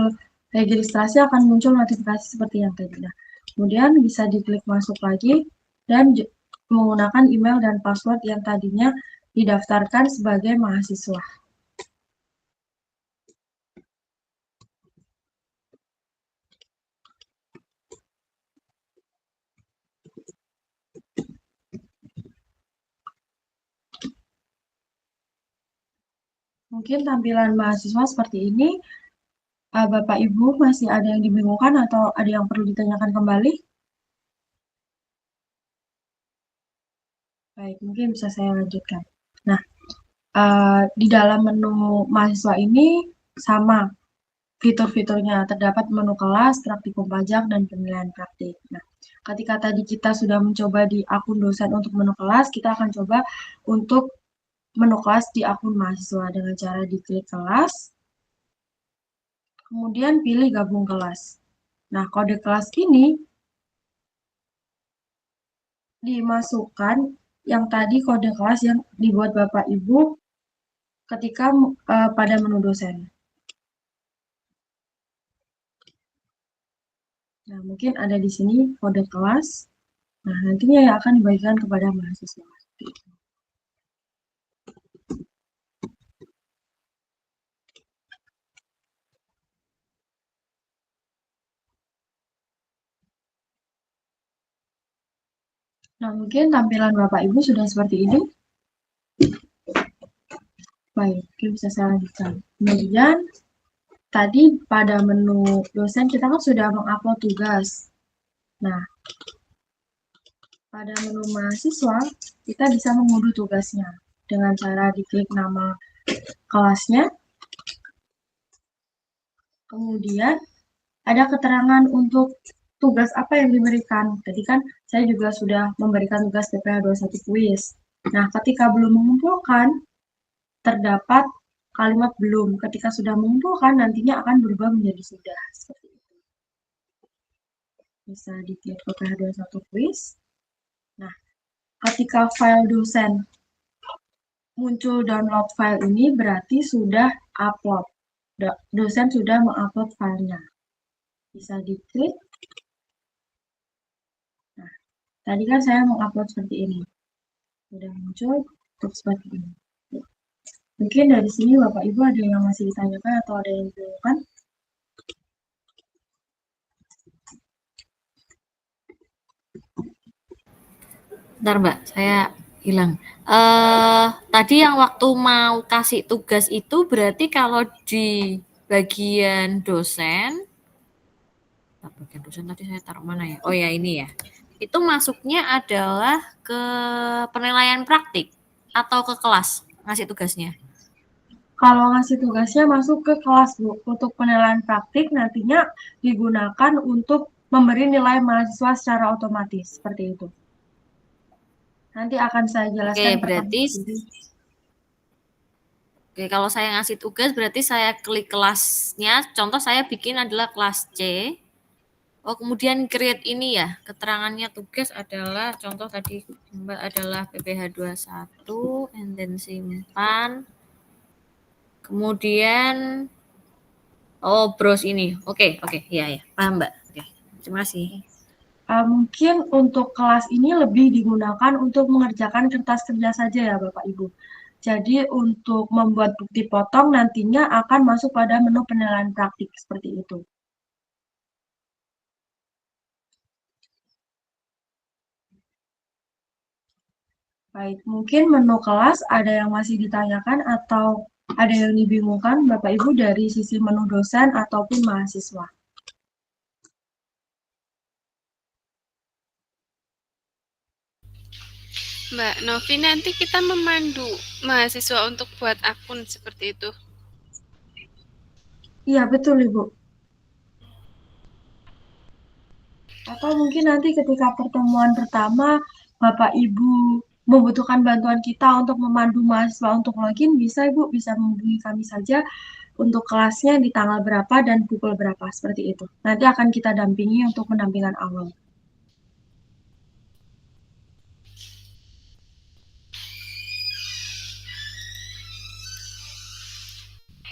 registrasi akan muncul notifikasi seperti yang tadi. Nah, kemudian bisa diklik masuk lagi dan menggunakan email dan password yang tadinya didaftarkan sebagai mahasiswa. Mungkin tampilan mahasiswa seperti ini. Bapak Ibu masih ada yang dibingungkan atau ada yang perlu ditanyakan kembali? Baik, mungkin bisa saya lanjutkan. Nah, di dalam menu mahasiswa ini sama fitur-fiturnya. Terdapat menu kelas, praktikum pajak, dan penilaian praktik. Nah, ketika tadi kita sudah mencoba di akun dosen untuk menu kelas, kita akan coba untuk menu kelas di akun mahasiswa dengan cara diklik kelas, kemudian pilih gabung kelas. Nah, kode kelas ini dimasukkan yang tadi kode kelas yang dibuat Bapak Ibu ketika pada menu dosen. Nah, mungkin ada di sini kode kelas. Nah, nantinya yang akan dibagikan kepada mahasiswa. Nah, mungkin tampilan Bapak Ibu sudah seperti ini. Baik, mungkin bisa saya lanjutkan. Kemudian, tadi pada menu dosen kita kan sudah mengupload tugas. Nah, pada menu mahasiswa, kita bisa mengunduh tugasnya dengan cara diklik nama kelasnya. Kemudian, ada keterangan untuk tugas apa yang diberikan. Tadi kan saya juga sudah memberikan tugas PPH 21 kuis. Nah, ketika belum mengumpulkan, terdapat kalimat belum. Ketika sudah mengumpulkan, nantinya akan berubah menjadi sudah. Seperti itu. Bisa diklik PPH 21 kuis. Nah, ketika file dosen muncul download file ini, berarti sudah upload. Dosen sudah mengupload filenya. Bisa diklik. Nah, tadi kan saya mengupload seperti ini. Sudah muncul untuk seperti ini. Mungkin dari sini Bapak Ibu ada yang masih ditanyakan atau ada yang dibingungkan? Bentar Mbak, saya hilang. Tadi yang waktu mau kasih tugas itu berarti kalau di bagian dosen tadi saya taruh mana ya? Oh ya ini ya. Itu masuknya adalah ke penilaian praktik atau ke kelas ngasih tugasnya? Kalau ngasih tugasnya masuk ke kelas, Bu. Untuk penilaian praktik nantinya digunakan untuk memberi nilai mahasiswa secara otomatis. Seperti itu. Nanti akan saya jelaskan. Oke, berarti kalau saya ngasih tugas berarti saya klik kelasnya. Contoh saya bikin adalah kelas C. Oh, kemudian create ini ya. Keterangannya tugas adalah contoh tadi Mbak adalah PPH 21 and then simpan. Kemudian browse ini. Oke, ya, paham Mbak. Oke, terima kasih. Mungkin untuk kelas ini lebih digunakan untuk mengerjakan kertas kerja saja ya Bapak Ibu. Jadi untuk membuat bukti potong nantinya akan masuk pada menu penilaian praktik seperti itu. Baik, mungkin menu kelas ada yang masih ditanyakan atau ada yang dibingungkan Bapak Ibu dari sisi menu dosen ataupun mahasiswa. Mbak Novi, nanti kita memandu mahasiswa untuk buat akun seperti itu. Iya, betul Ibu. Atau mungkin nanti ketika pertemuan pertama Bapak Ibu membutuhkan bantuan kita untuk memandu mahasiswa untuk login, bisa Ibu bisa menghubungi kami saja untuk kelasnya di tanggal berapa dan pukul berapa, seperti itu. Nanti akan kita dampingi untuk pendampingan awal.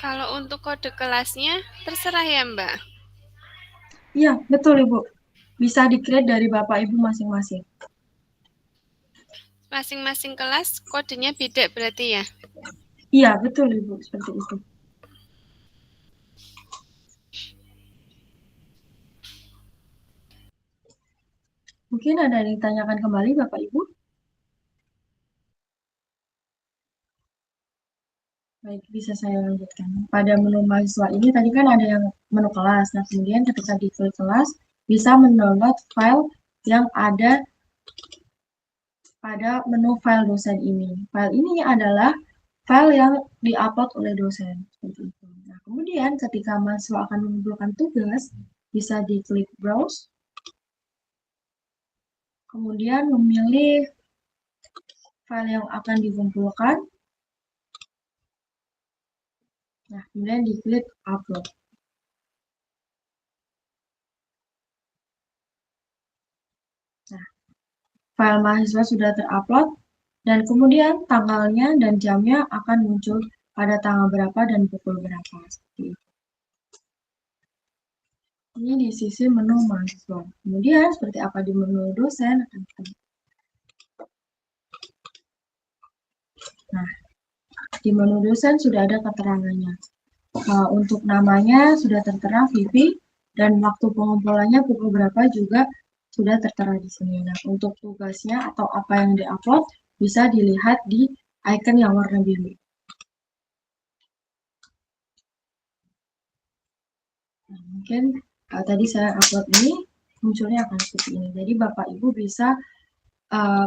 Kalau untuk kode kelasnya, terserah ya Mbak? Iya, betul Ibu. Bisa di-create dari Bapak Ibu masing-masing. Masing-masing kelas kodenya beda berarti ya? Iya, betul Ibu, seperti itu. Mungkin ada yang ditanyakan kembali Bapak Ibu? Baik, bisa saya lanjutkan. Pada menu mahasiswa ini tadi kan ada yang menu kelas. Nah, kemudian ketika diklik kelas, bisa mendownload file yang ada pada menu file dosen ini. File ini adalah file yang diupload oleh dosen. Seperti itu. Nah, kemudian ketika mahasiswa akan mengumpulkan tugas, bisa diklik browse, kemudian memilih file yang akan dikumpulkan. Nah, kemudian diklik upload. Nah, file mahasiswa sudah terupload, dan kemudian tanggalnya dan jamnya akan muncul pada tanggal berapa dan pukul berapa. Seperti itu. Ini di sisi menu mahasiswa. Kemudian, seperti apa di menu dosen? Nah, di menu dosen sudah ada keterangannya. Untuk namanya sudah tertera Vivi, dan waktu pengumpulannya pukul berapa juga sudah tertera di sini. Nah, untuk tugasnya atau apa yang diupload bisa dilihat di icon yang warna biru. Nah, mungkin tadi saya upload ini, munculnya akan seperti ini. Jadi Bapak Ibu bisa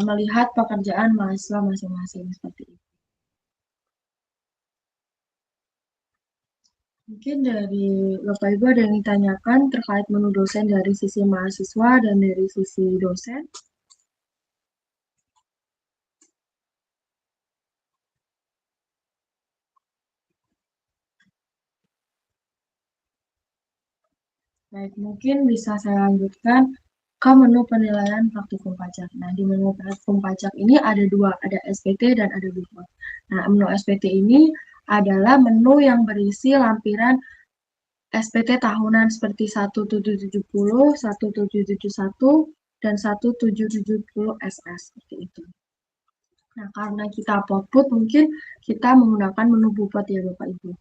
melihat pekerjaan mahasiswa masing-masing seperti itu. Mungkin dari Bapak Ibu ada yang ditanyakan terkait menu dosen dari sisi mahasiswa dan dari sisi dosen. Baik, mungkin bisa saya lanjutkan ke menu penilaian praktikum pajak. Nah, di menu praktikum pajak ini ada dua, ada SPT dan ada BUPOT. Nah, menu SPT ini adalah menu yang berisi lampiran SPT tahunan seperti 1770, 1771, dan 1770 SS, seperti itu. Nah, karena kita output, mungkin kita menggunakan menu BUPOT ya Bapak Ibu.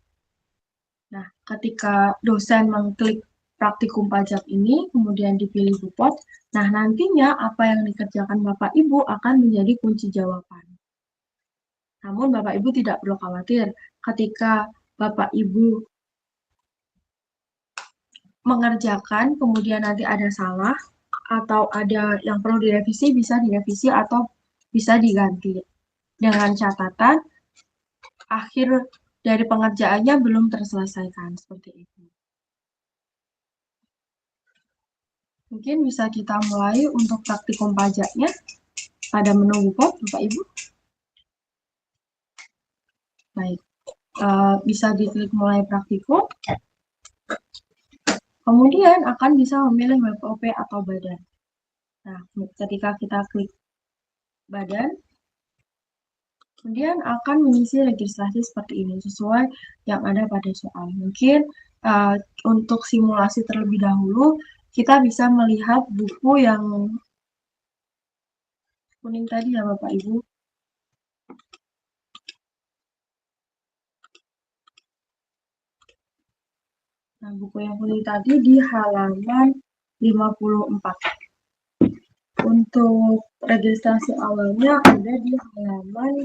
Nah, ketika dosen mengklik praktikum pajak ini, kemudian dipilih BUPOT, nah nantinya apa yang dikerjakan Bapak Ibu akan menjadi kunci jawaban. Namun Bapak Ibu tidak perlu khawatir, ketika Bapak Ibu mengerjakan, kemudian nanti ada salah, atau ada yang perlu direvisi, bisa direvisi atau bisa diganti. Dengan catatan, akhir dari pengerjaannya belum terselesaikan, seperti itu. Mungkin bisa kita mulai untuk praktikum pajaknya pada menu BUPOT, Bapak Ibu. Baik, bisa diklik mulai praktikum. Kemudian akan bisa memilih WPOP atau badan. Nah, ketika kita klik badan, kemudian akan mengisi registrasi seperti ini, sesuai yang ada pada soal. Mungkin untuk simulasi terlebih dahulu, kita bisa melihat buku yang kuning tadi ya Bapak Ibu. Nah, buku yang kuning tadi di halaman 54. Untuk registrasi awalnya ada di halaman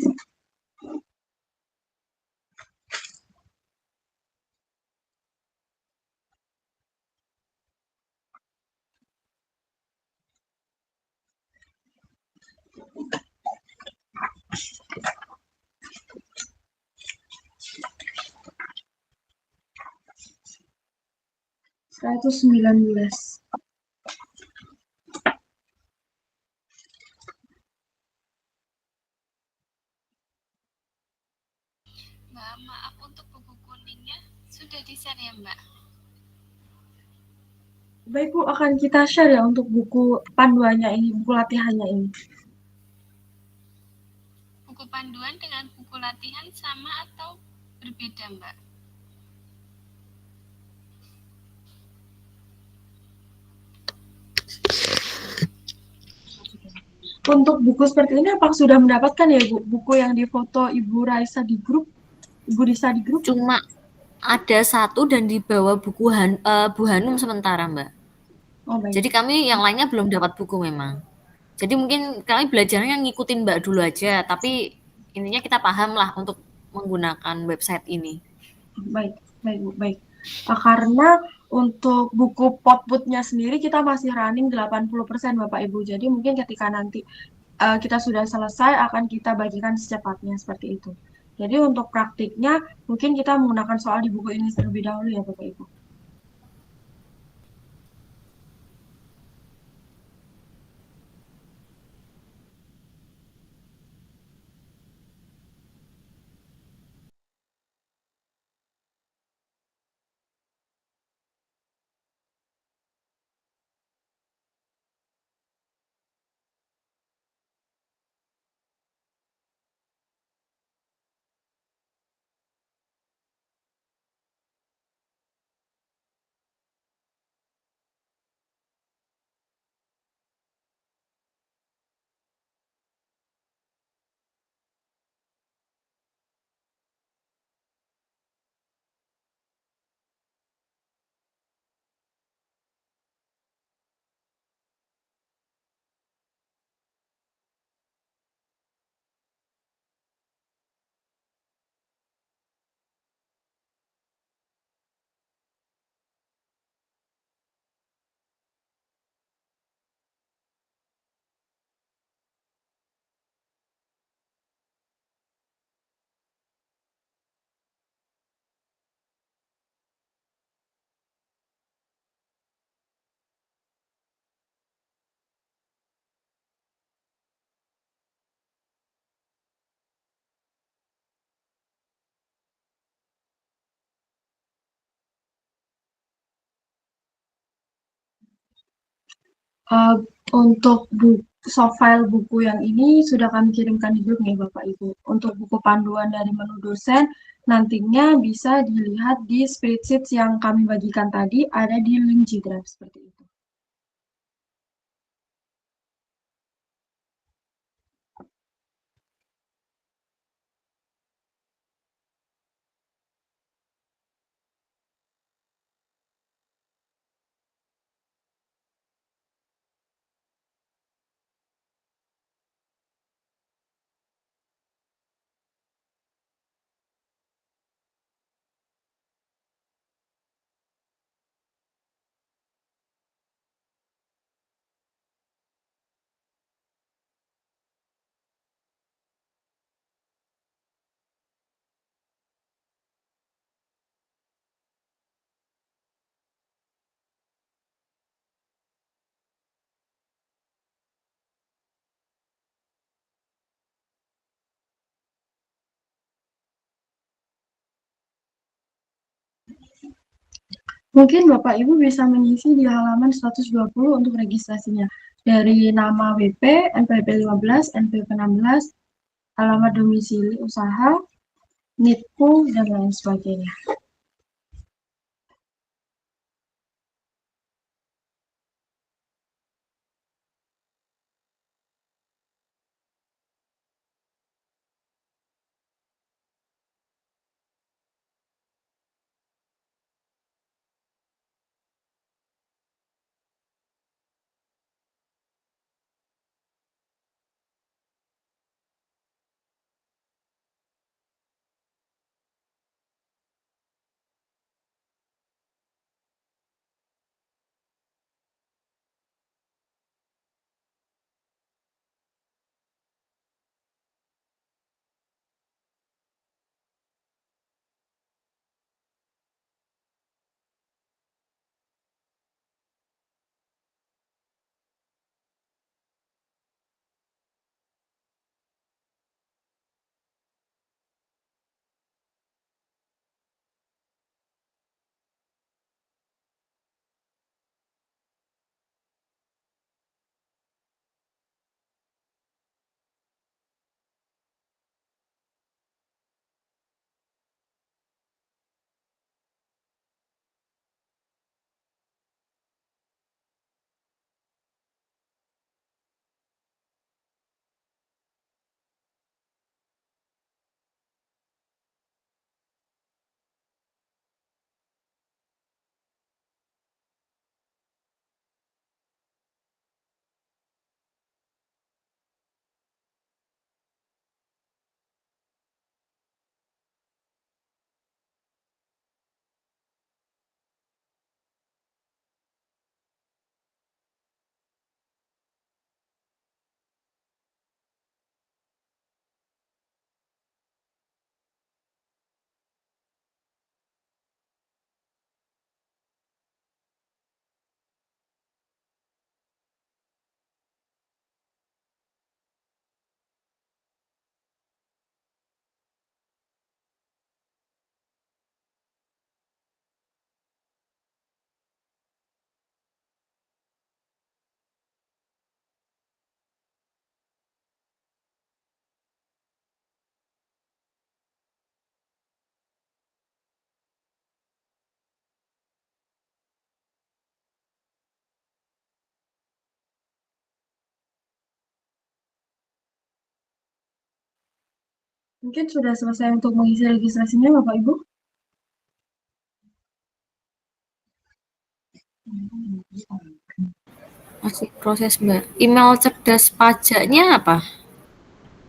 119. Mbak, maaf untuk buku kuningnya sudah di-share ya Mbak? Baik Bu, akan kita share ya untuk buku panduannya ini, buku latihannya ini. Buku panduan dengan buku latihan sama atau berbeda Mbak? Untuk buku seperti ini apakah sudah mendapatkan ya Bu, buku yang difoto Ibu Raisa di grup, Ibu Risa di grup? Cuma ada satu dan di bawah buku Bu Hanum sementara Mbak. Oh, baik. Jadi kami yang lainnya belum dapat buku memang. Jadi mungkin kami belajarnya ngikutin Mbak dulu aja, tapi intinya kita paham lah untuk menggunakan website ini. Baik, baik Bu, baik. Karena untuk buku Potputnya sendiri kita masih running 80% Bapak Ibu. Jadi mungkin ketika nanti kita sudah selesai akan kita bagikan secepatnya seperti itu. Jadi untuk praktiknya mungkin kita menggunakan soal di buku ini terlebih dahulu ya Bapak Ibu. Uh, untuk soft file buku yang ini sudah kami kirimkan di grup nih Bapak Ibu. Untuk buku panduan dari menu dosen, nantinya bisa dilihat di spreadsheet yang kami bagikan tadi, ada di link G Drive seperti itu. Mungkin Bapak Ibu bisa mengisi di halaman 120 untuk registrasinya. Dari nama WP, NPWP 15, NPWP 16, alamat domisili usaha, NIPU, dan lain sebagainya. Mungkin sudah selesai untuk mengisi registrasinya, Bapak Ibu? Masih proses, Mbak. Email cerdas pajaknya apa?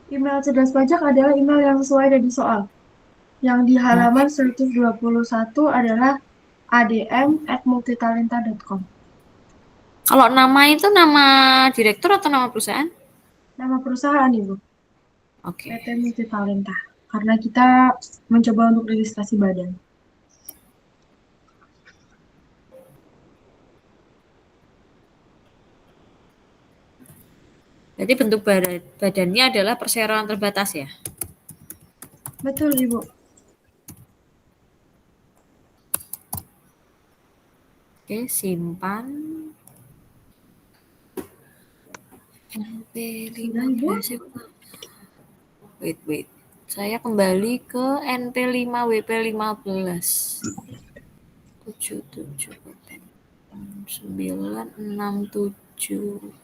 Email cerdas pajak adalah email yang sesuai dari soal. Yang di halaman 121 adalah adm@multitalenta.com. Kalau nama itu nama direktur atau nama perusahaan? Nama perusahaan, Ibu. Oke. PT Multitalenta. Karena kita mencoba untuk registrasi badan. Jadi bentuk badannya adalah perseroan terbatas ya? Betul, Ibu. Oke, simpan. NP15. Wait. Saya kembali ke NP5WP15. 77 967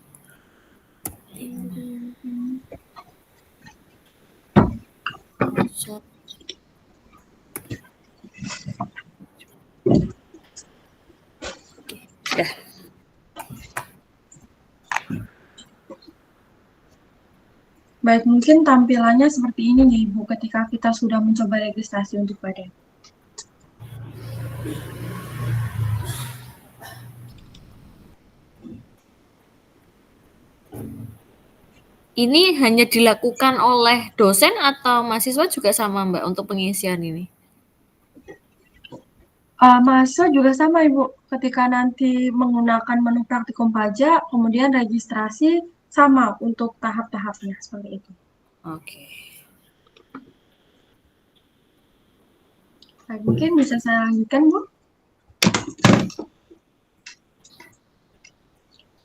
Dah. Baik, mungkin tampilannya seperti ini nih, Ibu, ketika kita sudah mencoba registrasi untuk badan. Ini hanya dilakukan oleh dosen atau mahasiswa juga sama, Mbak, untuk pengisian ini? Mahasiswa juga sama, Ibu. Ketika nanti menggunakan menu praktikum pajak, kemudian registrasi sama untuk tahap-tahapnya, seperti itu. Oke. Baik, mungkin bisa saya lanjutkan, Bu.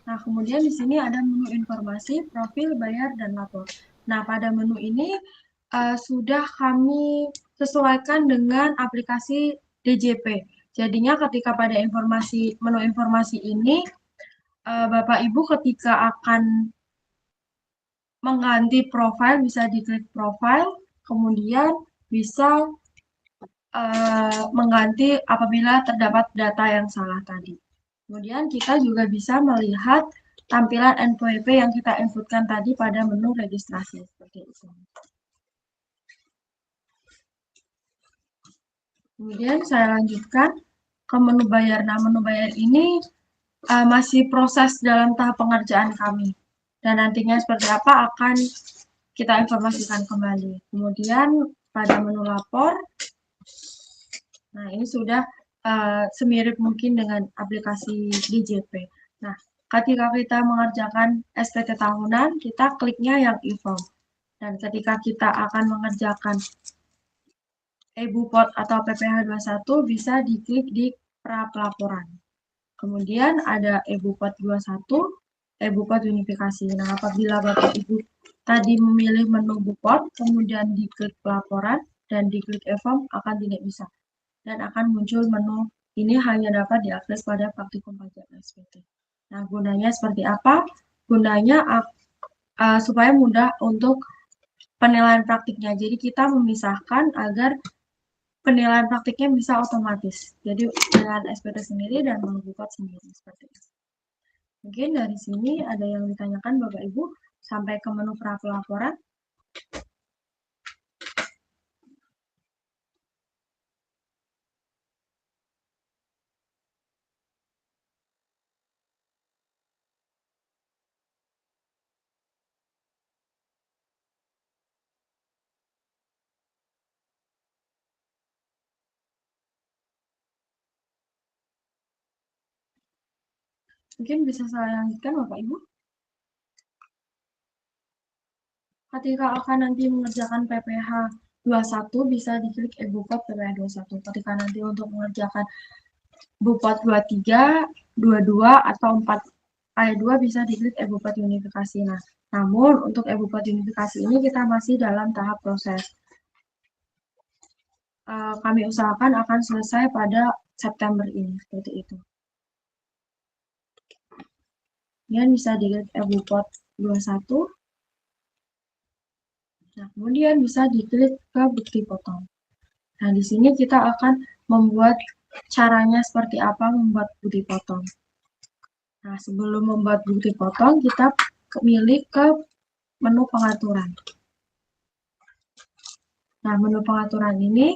Nah, kemudian di sini ada menu informasi, profil, bayar, dan lapor. Nah, pada menu ini sudah kami sesuaikan dengan aplikasi DJP. Jadinya ketika pada menu informasi ini, Bapak Ibu ketika akan mengganti profil, bisa diklik profil, kemudian bisa mengganti apabila terdapat data yang salah tadi. Kemudian kita juga bisa melihat tampilan NPWP yang kita inputkan tadi pada menu registrasi seperti itu. Kemudian saya lanjutkan ke menu bayar. Nah, menu bayar ini masih proses dalam tahap pengerjaan kami. Dan nantinya seperti apa akan kita informasikan kembali. Kemudian pada menu lapor, nah ini sudah semirip mungkin dengan aplikasi DJP. Nah, ketika kita mengerjakan SPT tahunan, kita kliknya yang e-form. Dan ketika kita akan mengerjakan e-Bupot atau PPh 21 bisa diklik di pra pelaporan. Kemudian ada e-Bupot 21, e-Bupot unifikasi. Nah, apabila Bapak Ibu tadi memilih menu Bupot, kemudian diklik pelaporan dan diklik e-form akan tidak bisa. Dan akan muncul menu ini hanya dapat diakses pada praktikum pajak SPT. Nah, gunanya seperti apa? Gunanya supaya mudah untuk penilaian praktiknya. Jadi kita memisahkan agar penilaian praktiknya bisa otomatis. Jadi penilaian SPT sendiri dan menu Bupot sendiri seperti itu. Mungkin dari sini ada yang ditanyakan Bapak Ibu sampai ke menu pra pelaporan. Mungkin bisa saya lanjutkan Bapak Ibu. Ketika akan nanti mengerjakan PPh 21 bisa diklik e-Bupot PPh 21. Ketika nanti untuk mengerjakan Bupot 23, 22 atau 4 ayat 2 bisa diklik e-Bupot unifikasi. Nah, namun untuk e-Bupot unifikasi ini kita masih dalam tahap proses. Kami usahakan akan selesai pada September ini, seperti itu. Kemudian bisa diklik e-Bupot 21. Nah, kemudian bisa diklik ke bukti potong. Nah, di sini kita akan membuat caranya seperti apa membuat bukti potong. Nah, sebelum membuat bukti potong, kita milih ke menu pengaturan. Nah, menu pengaturan ini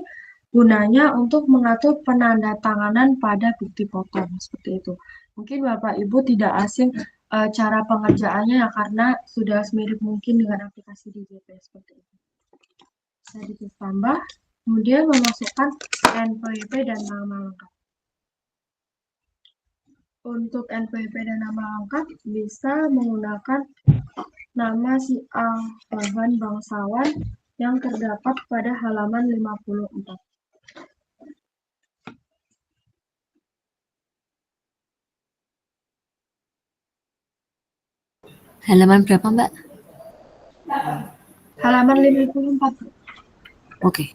gunanya untuk mengatur penandatanganan pada bukti potong, seperti itu. Mungkin Bapak Ibu tidak asing cara pengerjaannya ya, karena sudah semirip mungkin dengan aplikasi DJP seperti itu. Bisa diklik tambah, kemudian memasukkan NPWP dan nama lengkap. Untuk NPWP dan nama lengkap bisa menggunakan nama si A bahan bangsawan yang terdapat pada halaman 54. Halaman berapa, Mbak? Halaman 54. Oke.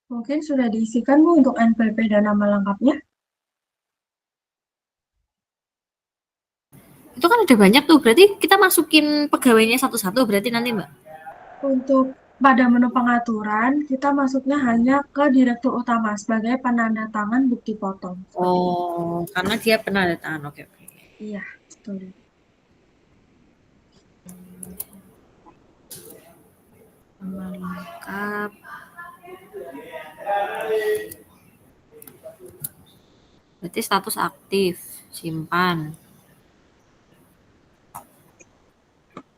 Mungkin sudah diisikan Bu untuk NPWP dan nama lengkapnya. Itu kan ada banyak tuh, berarti kita masukin pegawainya satu-satu berarti nanti, Mbak? Untuk pada menu pengaturan, kita masuknya hanya ke direktur utama sebagai penanda tangan bukti potong. Oh, karena dia penandatangan. Oke. Iya, betul. Nama lengkap. Berarti status aktif, simpan.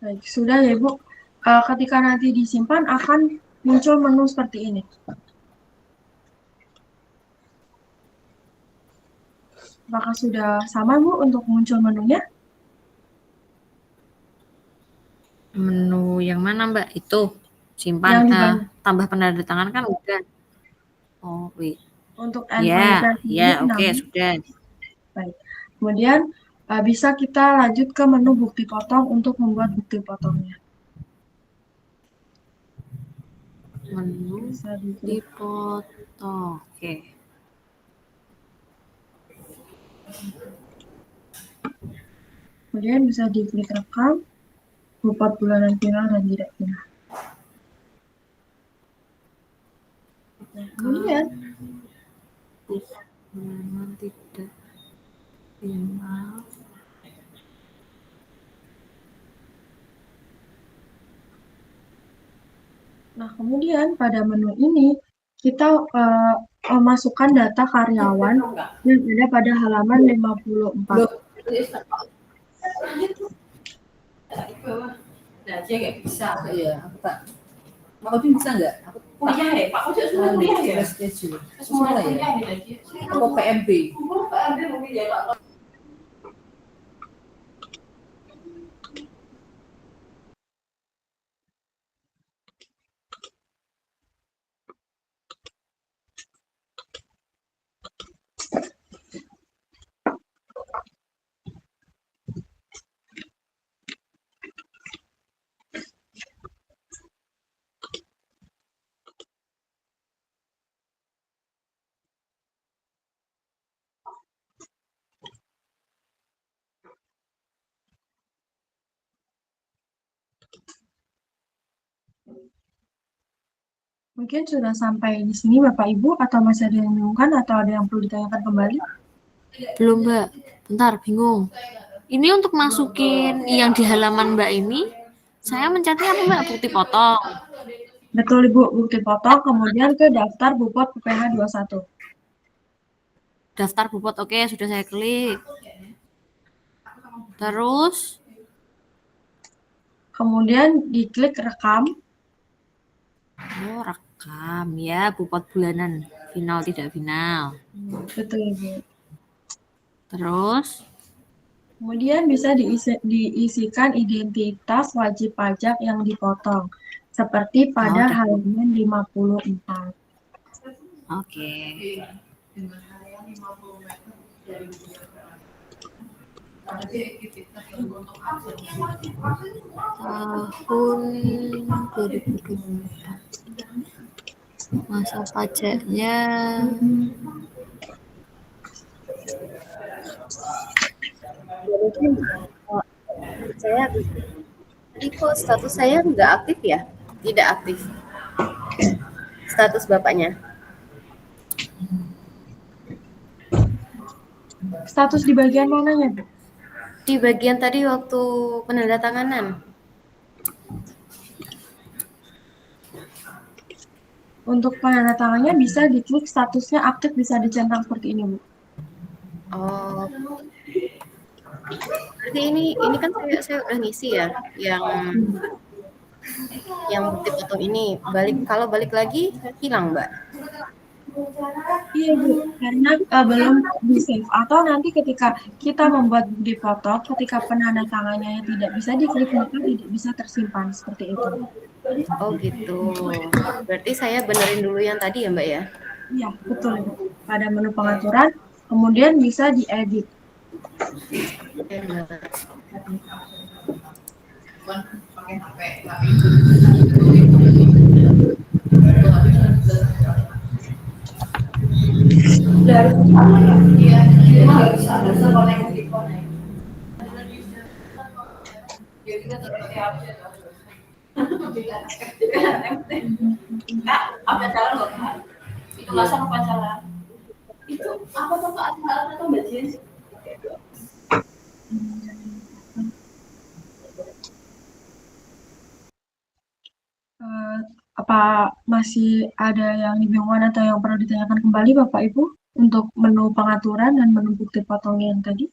Baik, sudah ya Ibu. Ketika nanti disimpan akan muncul menu seperti ini. Apakah sudah sama Bu untuk muncul menunya? Menu yang mana, Mbak? Itu simpan. Yang di bawah. Tambah penandatangan kan udah. Oh, wait. Untuk Ya, NPWP ya, oke, sudah. Baik. Kemudian bisa kita lanjut ke menu bukti potong untuk membuat bukti potongnya. Menu Bisa dipotong. Oke. Kemudian bisa diklik rekam, bupot bulanan final dan tidak final. Nah, kemudian bulanan tidak final. Nah, kemudian pada menu ini kita memasukkan data karyawan yang ada pada halaman 54. Nah, dia nggak bisa. Iya, aku tak. Pak Odin bisa nggak? Aku kuliah ya, Pak Odin sudah kuliah ya. Semua ya. Aku PMB. PMB mungkin ya Pak. Mungkin sudah sampai di sini Bapak Ibu, atau masih ada yang bingung atau ada yang perlu ditanyakan kembali? Belum, Mbak. Bentar, bingung. Ini untuk masukin yang di halaman Mbak ini, saya mencetnya apa, Mbak? Bukti potong. Betul Ibu, bukti potong, kemudian ke daftar Bupot PPH 21. Daftar Bupot, oke, sudah saya klik. Terus Kemudian diklik rekam. Oh, rekam ya, bupot bulanan. Final tidak final. Betul, Ibu. Terus, Kemudian bisa diisikan identitas wajib pajak yang dipotong, seperti pada udah. halaman 54. Oke. Tahun 2024. Masa pajaknya Saya tadi kok status saya nggak aktif ya? Tidak aktif. Status bapaknya. Status di bagian mananya, Bu? Di bagian tadi waktu penandatanganan. Untuk penandatangannya bisa diklik statusnya aktif, bisa dicentang seperti ini, Bu. Oh. Berarti ini kan saya udah ngisi ya yang bukti potong ini. Kalau balik lagi hilang, Mbak. Iya, Bu, karena belum di-save. Atau nanti ketika kita membuat bukti foto, ketika penandatangannya tidak bisa diklik, maka tidak bisa tersimpan seperti itu. Oh gitu. Berarti saya benerin dulu yang tadi ya, Mbak ya? Iya, betul, Bu. Pada menu pengaturan, kemudian bisa diedit. Itu masa upacara. Itu apa tuh Pak? Acara atau Mbak Jen? Apa masih ada yang dibingungkan atau yang perlu ditanyakan kembali Bapak Ibu untuk menu pengaturan dan menu bukti potongnya yang tadi?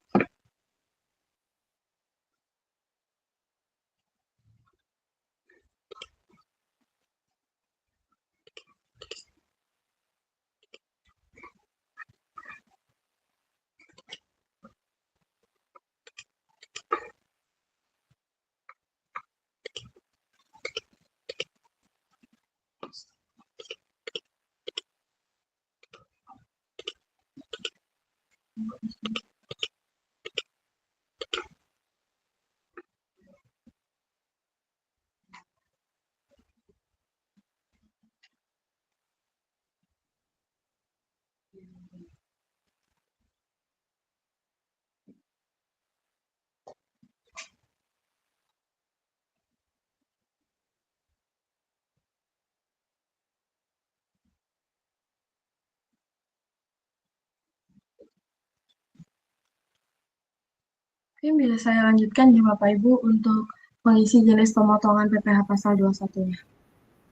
Oke, bisa saya lanjutkan ya Bapak Ibu untuk mengisi jenis pemotongan PPh pasal 21-nya.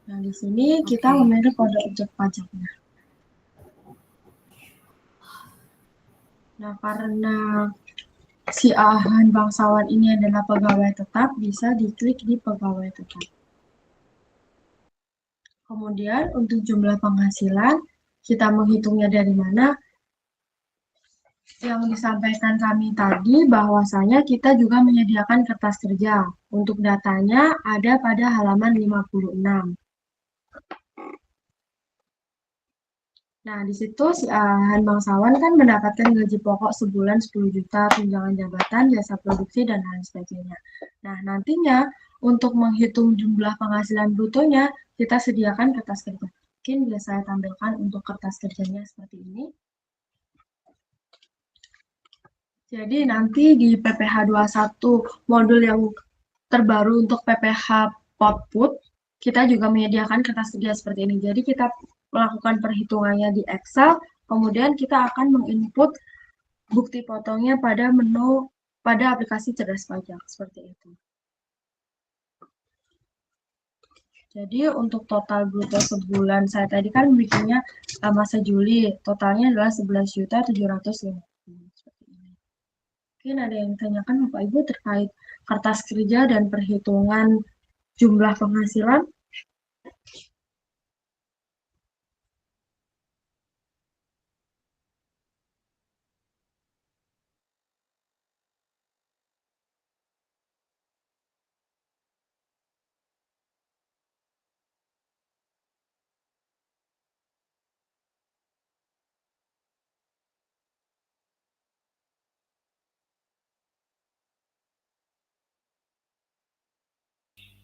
Nah, di sini kita memilih kode objek pajaknya. Nah, karena si Ahan bangsawan ini adalah pegawai tetap, bisa diklik di pegawai tetap. Kemudian untuk jumlah penghasilan, kita menghitungnya dari mana? Yang disampaikan kami tadi bahwasanya kita juga menyediakan kertas kerja. Untuk datanya ada pada halaman 56. Nah, di situ si Ahan bangsawan kan mendapatkan gaji pokok sebulan 10 juta, tunjangan jabatan, jasa produksi, dan lain sebagainya. Nah, nantinya untuk menghitung jumlah penghasilan brutonya, kita sediakan kertas kerja. Mungkin bisa saya tampilkan untuk kertas kerjanya seperti ini. Jadi nanti di PPh 21 modul yang terbaru untuk PPh Potput, kita juga menyediakan kertas kerja seperti ini. Jadi kita melakukan perhitungannya di Excel, kemudian kita akan menginput bukti potongnya pada menu pada aplikasi cerdas pajak seperti itu. Jadi untuk total bruto sebulan saya tadi kan bikinnya masa Juli, totalnya adalah 11.750.000. Mungkin ada yang ditanyakan Bapak Ibu terkait kertas kerja dan perhitungan jumlah penghasilan.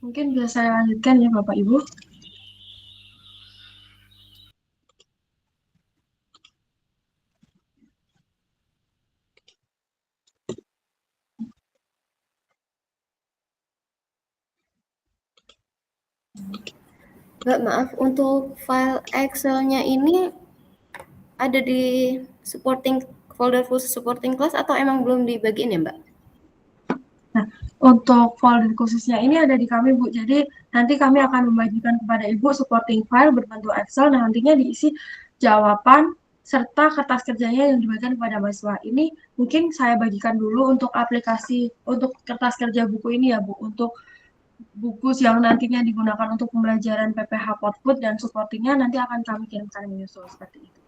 Mungkin bisa saya lanjutkan ya Bapak Ibu. Mbak, maaf, untuk file Excel-nya ini ada di supporting folder khusus supporting class atau emang belum dibagiin ya, Mbak? Nah, untuk folder khususnya ini ada di kami, Bu. Jadi, nanti kami akan membagikan kepada Ibu supporting file berbentuk Excel. Nah, nantinya diisi jawaban serta kertas kerjanya yang dibagikan kepada mahasiswa. Ini mungkin saya bagikan dulu untuk aplikasi, untuk kertas kerja buku ini ya, Bu. Untuk buku yang nantinya digunakan untuk pembelajaran PPH Output dan supportingnya nanti akan kami kirimkan menyusul seperti itu.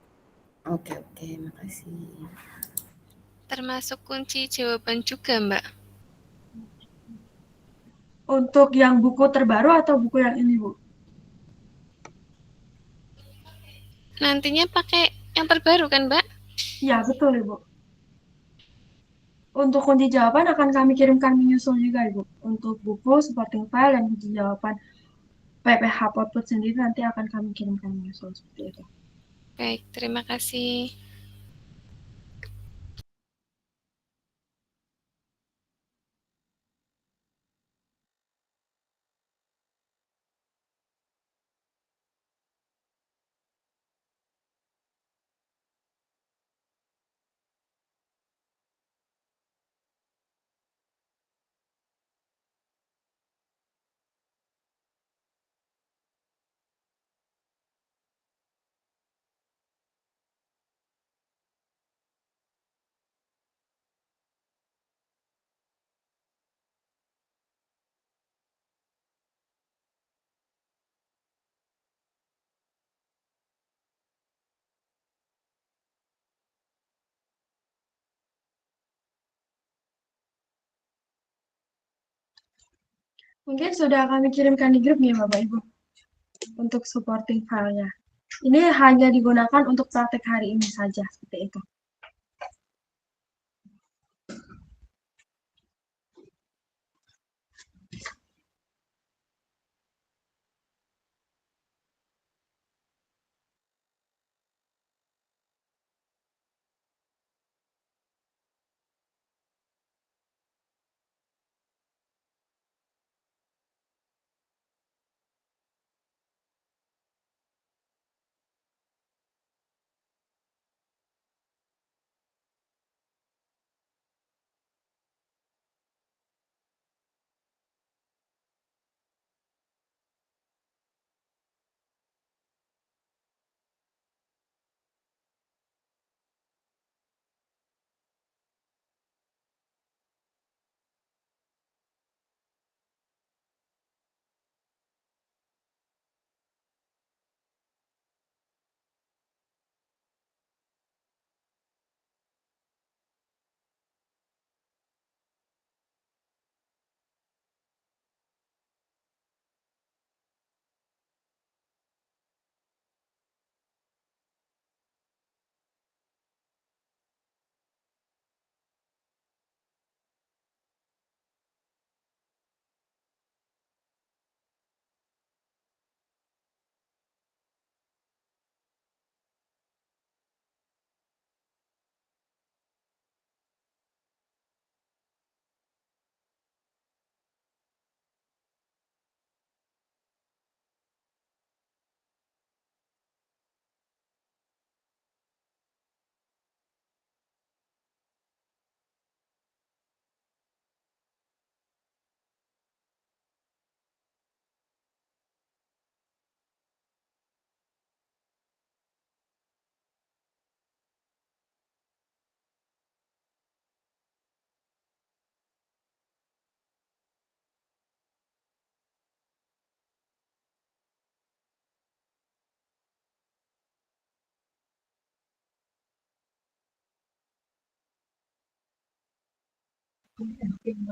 Oke, makasih. Termasuk kunci jawaban juga, Mbak. Untuk yang buku terbaru atau buku yang ini, Bu? Nantinya pakai yang terbaru kan, Mbak? Iya, betul, Ibu. Untuk kunci jawaban akan kami kirimkan menyusul juga, Ibu. Untuk buku, supporting file, dan kunci jawaban PPH Output sendiri nanti akan kami kirimkan menyusul seperti itu. Baik, terima kasih. Mungkin sudah kami kirimkan di grup nih, Bapak Ibu, untuk supporting file-nya. Ini hanya digunakan untuk praktek hari ini saja, seperti itu.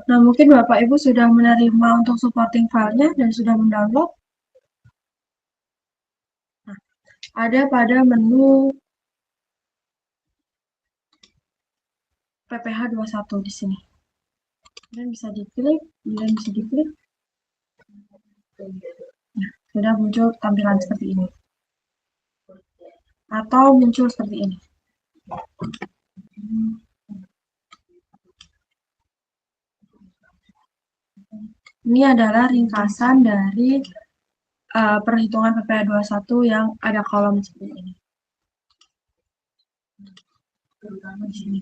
Nah, mungkin Bapak Ibu sudah menerima untuk supporting filenya dan sudah mendownload. Nah, ada pada menu PPH 21 di sini. Kemudian bisa diklik, kemudian bisa diklik. Nah, sudah muncul tampilan seperti ini. Atau muncul seperti ini. Ini adalah ringkasan dari perhitungan PPH 21 yang ada kolom seperti ini. Terutama di sini.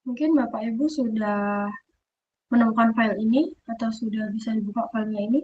Mungkin Bapak Ibu sudah menemukan file ini atau sudah bisa dibuka filenya ini.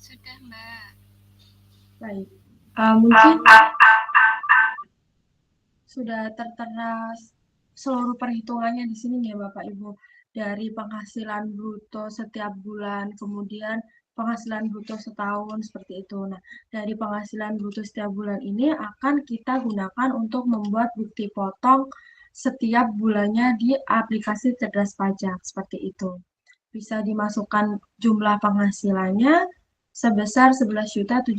Sudah, Mbak. Baik. Mungkin sudah tertera seluruh perhitungannya di sini ya Bapak Ibu. Dari penghasilan bruto setiap bulan, kemudian penghasilan bruto setahun seperti itu. Nah, dari penghasilan bruto setiap bulan ini akan kita gunakan untuk membuat bukti potong setiap bulannya di aplikasi Cerdas Pajak seperti itu. Bisa dimasukkan jumlah penghasilannya sebesar 11.780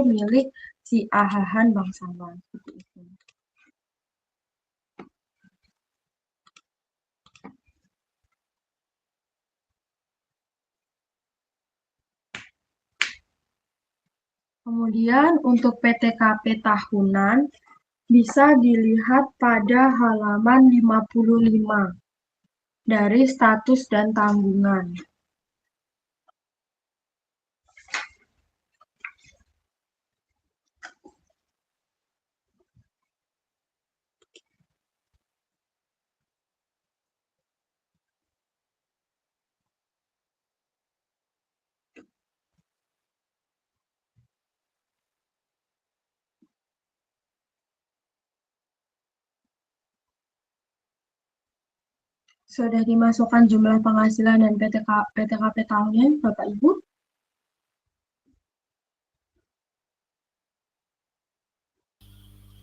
milik si Ahahan Bangsawan. Seperti itu. Kemudian untuk PTKP tahunan bisa dilihat pada halaman 55 dari status dan tanggungan. Sudah dimasukkan jumlah penghasilan dan PTKP tahunnya, Bapak Ibu?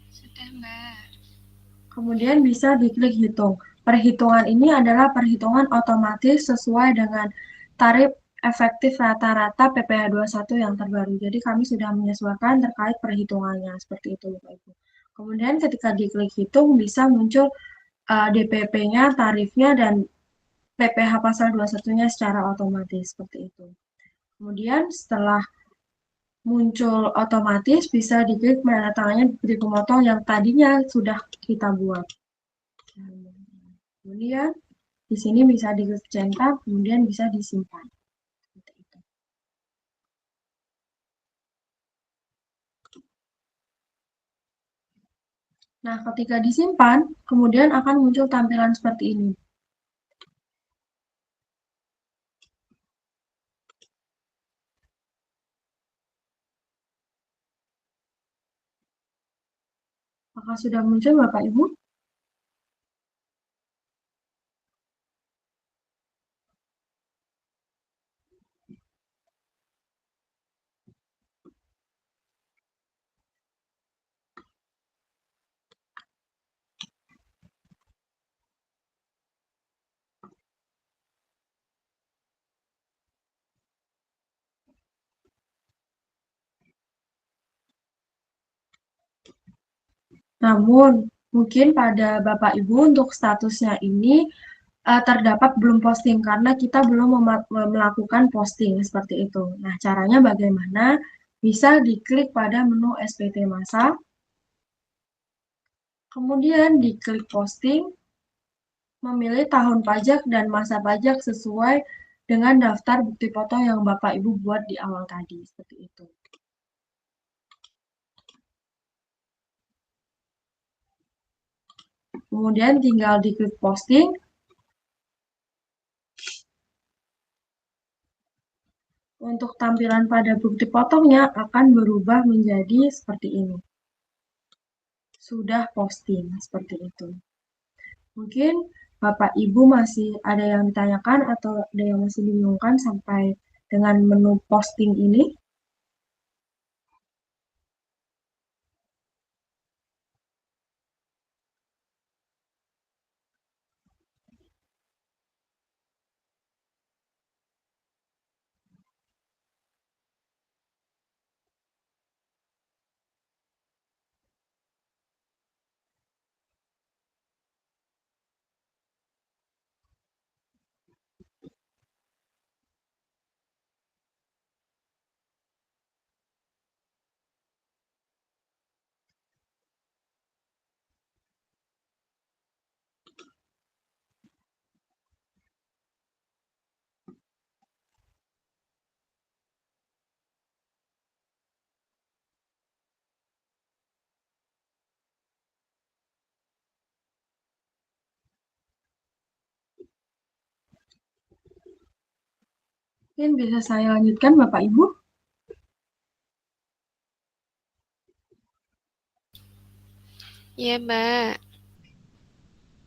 Sudah, Mbak. Kemudian bisa diklik hitung. Perhitungan ini adalah perhitungan otomatis sesuai dengan tarif efektif rata-rata PPh 21 yang terbaru. Jadi kami sudah menyesuaikan terkait perhitungannya seperti itu Bapak Ibu. Kemudian ketika diklik hitung bisa muncul DPP-nya, tarifnya dan PPh pasal 21-nya secara otomatis seperti itu. Kemudian setelah muncul otomatis bisa diklik menandatangani bukti pemotong yang tadinya sudah kita buat. Kemudian di sini bisa diklik centang, kemudian bisa disimpan. Nah, ketika disimpan, kemudian akan muncul tampilan seperti ini. Apakah sudah muncul Bapak Ibu? Namun, mungkin pada Bapak Ibu untuk statusnya ini terdapat belum posting karena kita belum melakukan posting seperti itu. Nah, caranya bagaimana? Bisa diklik pada menu SPT masa, kemudian diklik posting, memilih tahun pajak dan masa pajak sesuai dengan daftar bukti foto yang Bapak Ibu buat di awal tadi, seperti itu. Kemudian tinggal diklik posting. Untuk tampilan pada bukti potongnya akan berubah menjadi seperti ini. Sudah posting, seperti itu. Mungkin Bapak Ibu masih ada yang ditanyakan atau ada yang masih bingungkan sampai dengan menu posting ini? Mungkin bisa saya lanjutkan Bapak Ibu? Ya, Mbak.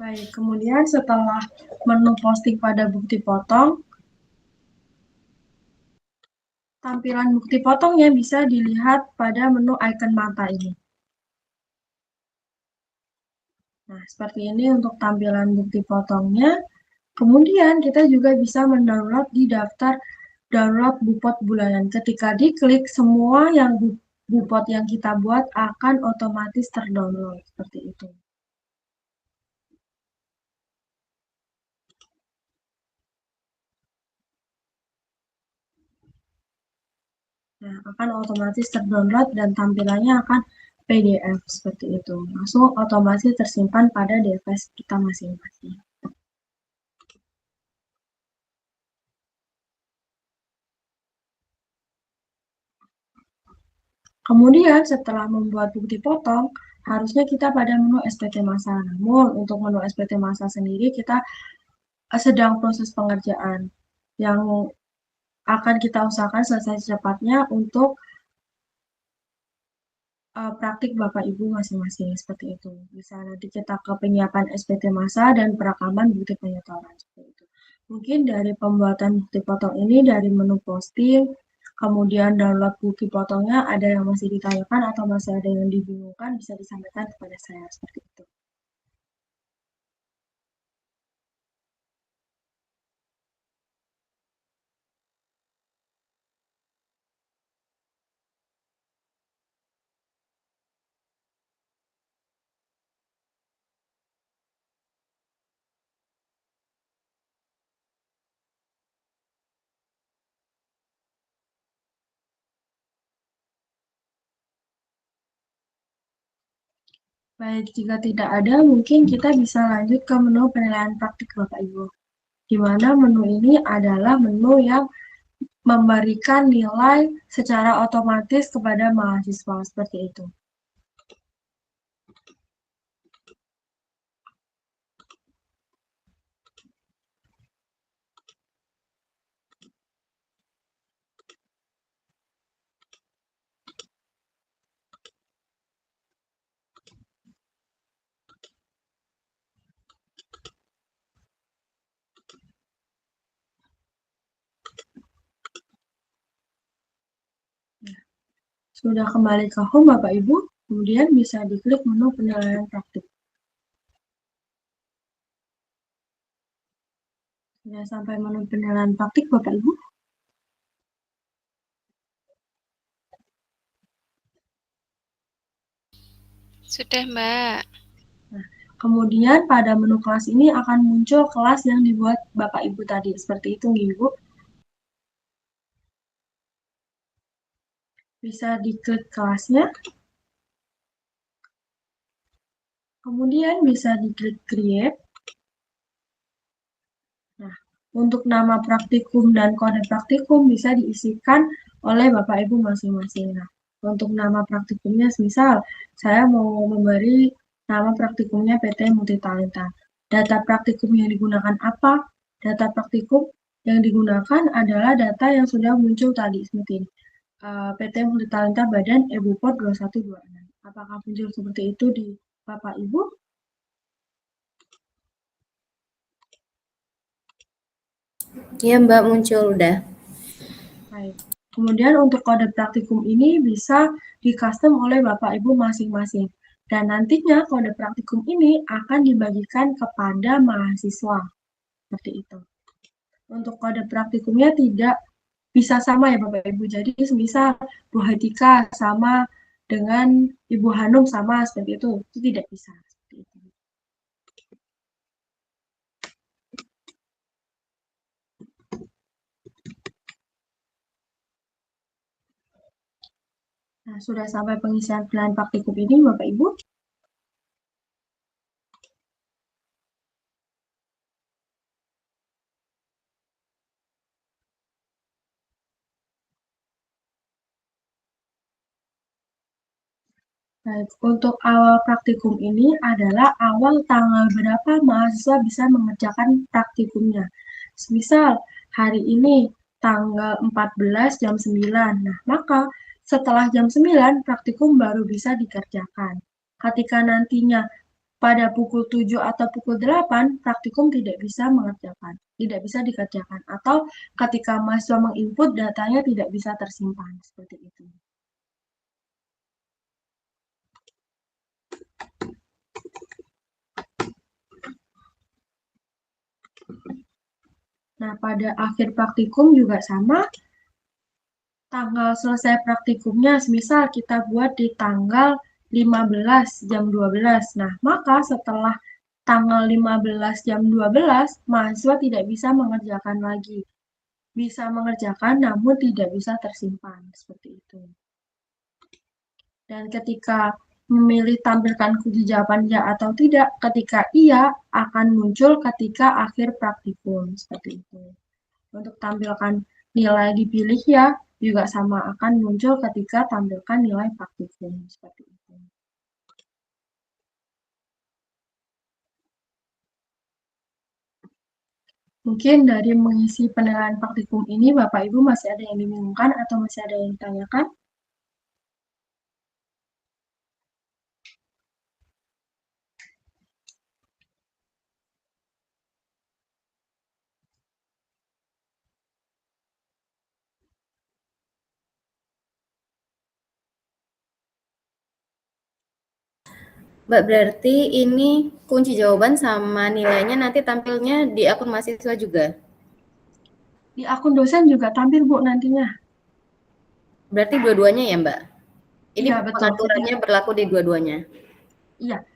Baik, kemudian setelah menu posting pada bukti potong, tampilan bukti potongnya bisa dilihat pada menu icon mata ini. Nah, seperti ini untuk tampilan bukti potongnya. Kemudian kita juga bisa mendownload di daftar download Bupot bulanan. Ketika diklik, semua yang Bupot yang kita buat akan otomatis terdownload seperti itu. Nah, akan otomatis terdownload dan tampilannya akan PDF seperti itu. Langsung otomatis tersimpan pada device kita masing-masing. Kemudian setelah membuat bukti potong, harusnya kita pada menu SPT masa. Namun untuk menu SPT masa sendiri kita sedang proses pengerjaan yang akan kita usahakan selesai secepatnya untuk praktik Bapak Ibu masing-masing seperti itu. Bisa nanti kita ke penyiapan SPT masa dan perekaman bukti penyetoran seperti itu. Mungkin dari pembuatan bukti potong ini dari menu posting, kemudian download bukti potongnya ada yang masih ditanyakan atau masih ada yang dibingungkan bisa disampaikan kepada saya seperti itu. Baik, jika tidak ada, mungkin kita bisa lanjut ke menu penilaian praktik Bapak Ibu. Di mana menu ini adalah menu yang memberikan nilai secara otomatis kepada mahasiswa seperti itu. Sudah kembali ke home Bapak Ibu, kemudian bisa diklik menu penilaian praktik. Sudah sampai menu penilaian praktik Bapak Ibu. Sudah, Mbak. Kemudian pada menu kelas ini akan muncul kelas yang dibuat Bapak Ibu tadi. Seperti itu Ibu. Bisa diklik kelasnya. Kemudian bisa diklik create. Nah, untuk nama praktikum dan kode praktikum bisa diisikan oleh Bapak Ibu masing-masing. Nah, untuk nama praktikumnya misal saya mau memberi nama praktikumnya PT Multitalenta. Data praktikum yang digunakan apa? Data praktikum yang digunakan adalah data yang sudah muncul tadi seperti ini. PT Multitalenta Badan EBUPOD 2126. Apakah muncul seperti itu di Bapak Ibu? Iya Mbak, muncul udah. Baik. Kemudian untuk kode praktikum ini bisa di-custom oleh Bapak Ibu masing-masing. Dan nantinya kode praktikum ini akan dibagikan kepada mahasiswa. Seperti itu. Untuk kode praktikumnya tidak bisa sama ya Bapak Ibu. Jadi misal Bu Hatika sama dengan Ibu Hanum sama seperti itu. Itu tidak bisa. Seperti itu. Nah, sudah sampai pengisian pilihan praktikum ini Bapak Ibu. Baik, untuk awal praktikum ini adalah awal tanggal berapa mahasiswa bisa mengerjakan praktikumnya. Misal hari ini tanggal 14 jam 9. Nah, maka setelah jam 9 praktikum baru bisa dikerjakan. Ketika nantinya pada pukul 7 atau pukul 8 praktikum tidak bisa mengerjakan, tidak bisa dikerjakan. Atau ketika mahasiswa menginput datanya tidak bisa tersimpan, seperti itu. Nah, pada akhir praktikum juga sama, tanggal selesai praktikumnya, misal kita buat di tanggal 15 jam 12. Nah, maka setelah tanggal 15 jam 12, mahasiswa tidak bisa mengerjakan lagi. Bisa mengerjakan, namun tidak bisa tersimpan, seperti itu. Dan ketika memilih tampilkan kunci jawaban ya atau tidak, ketika iya akan muncul ketika akhir praktikum, seperti itu. Untuk tampilkan nilai dipilih ya, juga sama akan muncul ketika tampilkan nilai praktikum, seperti itu. Mungkin dari mengisi penilaian praktikum ini, Bapak Ibu masih ada yang dibingungkan atau masih ada yang ditanyakan? Mbak, berarti ini kunci jawaban sama nilainya nanti tampilnya di akun mahasiswa juga? Di akun dosen juga tampil, Bu, nantinya. Berarti dua-duanya ya, Mbak? Ini Iya, betul. pengaturannya berlaku di dua-duanya? Iya.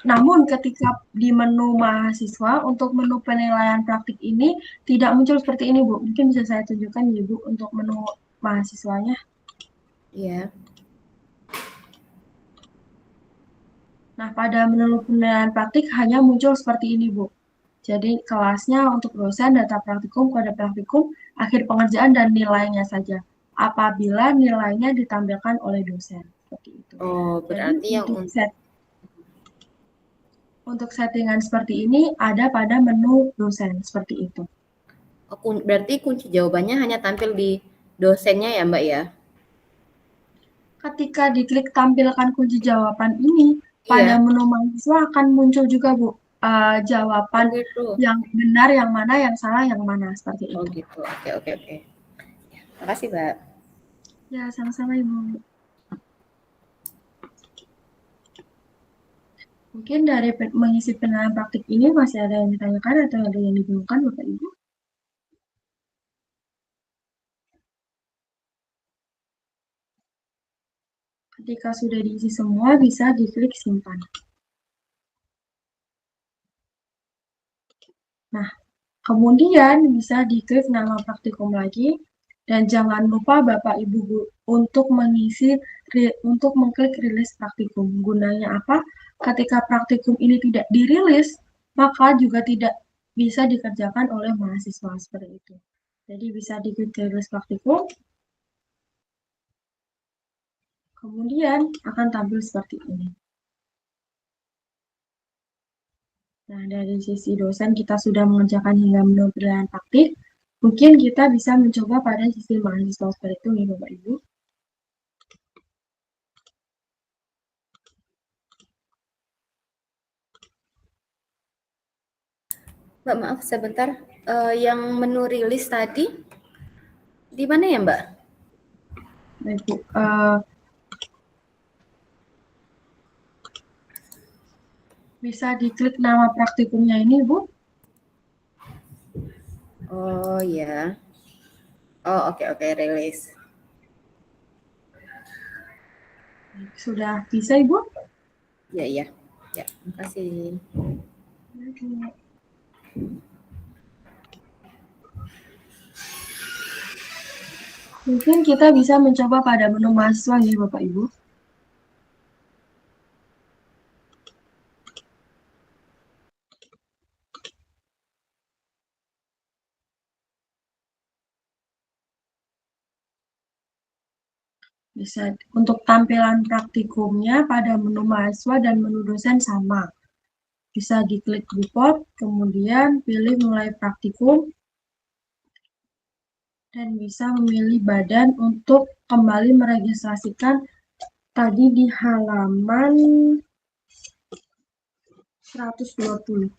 Namun ketika di menu mahasiswa, untuk menu penilaian praktik ini tidak muncul seperti ini, Bu. Mungkin bisa saya tunjukkan ya, Bu, untuk menu mahasiswanya. Iya. Nah, pada menu penilaian praktik hanya muncul seperti ini, Bu. Jadi, kelasnya untuk dosen, data praktikum, kode praktikum, akhir pengerjaan, dan nilainya saja. Apabila nilainya ditampilkan oleh dosen. Seperti itu. Oh, berarti jadi, yang untuk settingan seperti ini ada pada menu dosen, seperti itu. Berarti kunci jawabannya hanya tampil di dosennya ya, Mbak ya? Ketika diklik tampilkan kunci jawaban ini, pada menu mahasiswa akan muncul juga, Bu, jawaban yang benar, yang mana, yang salah, yang mana, seperti itu. Oh gitu, oke. Terima kasih, Mbak. Ya, sama-sama, Ibu. Mungkin dari mengisi penilaian praktik ini masih ada yang ditanyakan atau ada yang dibingungkan Bapak Ibu? Ketika sudah diisi semua, bisa diklik simpan. Nah, kemudian bisa diklik nama praktikum lagi, dan jangan lupa Bapak Ibu untuk mengklik rilis praktikum. Gunanya apa? Ketika praktikum ini tidak dirilis, maka juga tidak bisa dikerjakan oleh mahasiswa seperti itu. Jadi bisa diklik rilis praktikum, kemudian akan tampil seperti ini. Nah, dari sisi dosen kita sudah mengerjakan hingga menu penilaian praktik, mungkin kita bisa mencoba pada sisi mahasiswa seperti itu nih Bapak Ibu. Mbak, maaf sebentar. Yang menu rilis tadi di mana ya, Mbak? Baik, Bu. Bisa diklik nama praktikumnya ini, Bu. Oh ya. Oh, oke, rilis. Sudah bisa, Ibu? Ya, makasih. Mungkin kita bisa mencoba pada menu mahasiswa ya, Bapak Ibu. Bisa untuk tampilan praktikumnya pada menu mahasiswa dan menu dosen sama. Bisa diklik report, kemudian pilih mulai praktikum, dan bisa memilih badan untuk kembali meregistrasikan tadi di halaman 120.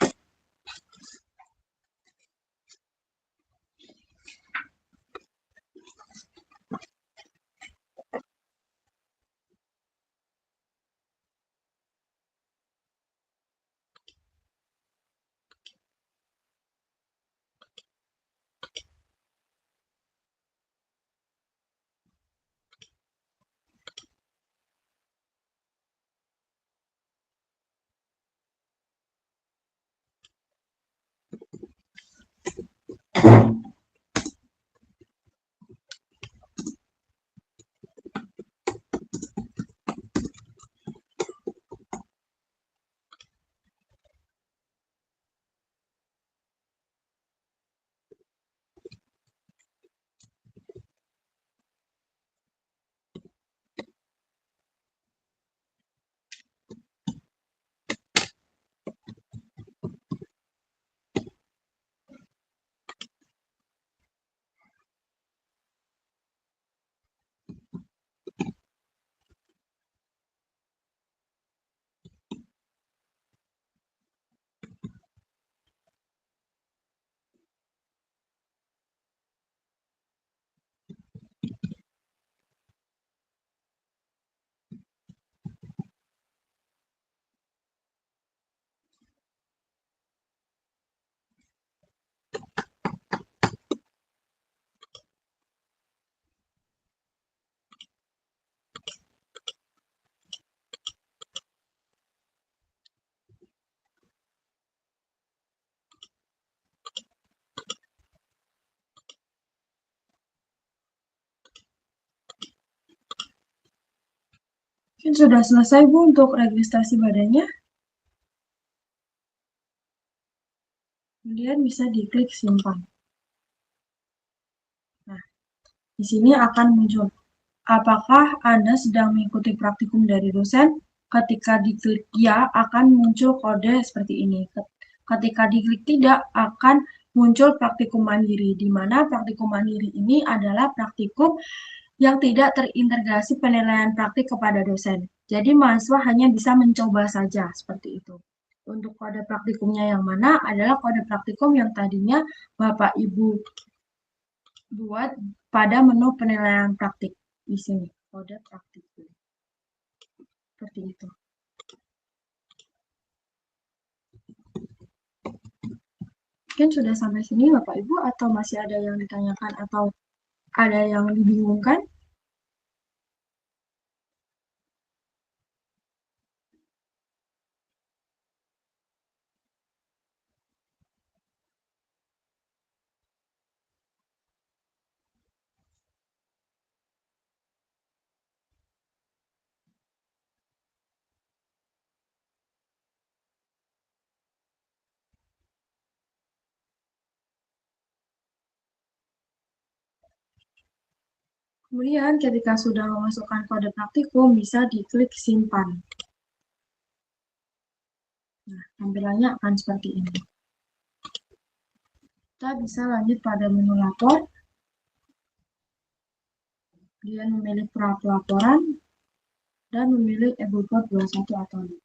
Mungkin sudah selesai, Bu, untuk registrasi badannya. Kemudian bisa diklik simpan. Nah, di sini akan muncul apakah Anda sedang mengikuti praktikum dari dosen. Ketika diklik ya, akan muncul kode seperti ini. Ketika diklik tidak, akan muncul praktikum mandiri, di mana praktikum mandiri ini adalah praktikum yang tidak terintegrasi penilaian praktik kepada dosen. Jadi mahasiswa hanya bisa mencoba saja, seperti itu. Untuk kode praktikumnya yang mana adalah kode praktikum yang tadinya Bapak Ibu buat pada menu penilaian praktik. Di sini, kode praktikum. Seperti itu. Mungkin sudah sampai sini Bapak Ibu atau masih ada yang ditanyakan atau ada yang dibingungkan? Kemudian ketika sudah memasukkan kode praktikum, bisa diklik simpan. Nah, tampilannya akan seperti ini. Kita bisa lanjut pada menu lapor, kemudian memilih pelaporan, dan memilih e-report 21 atau 5.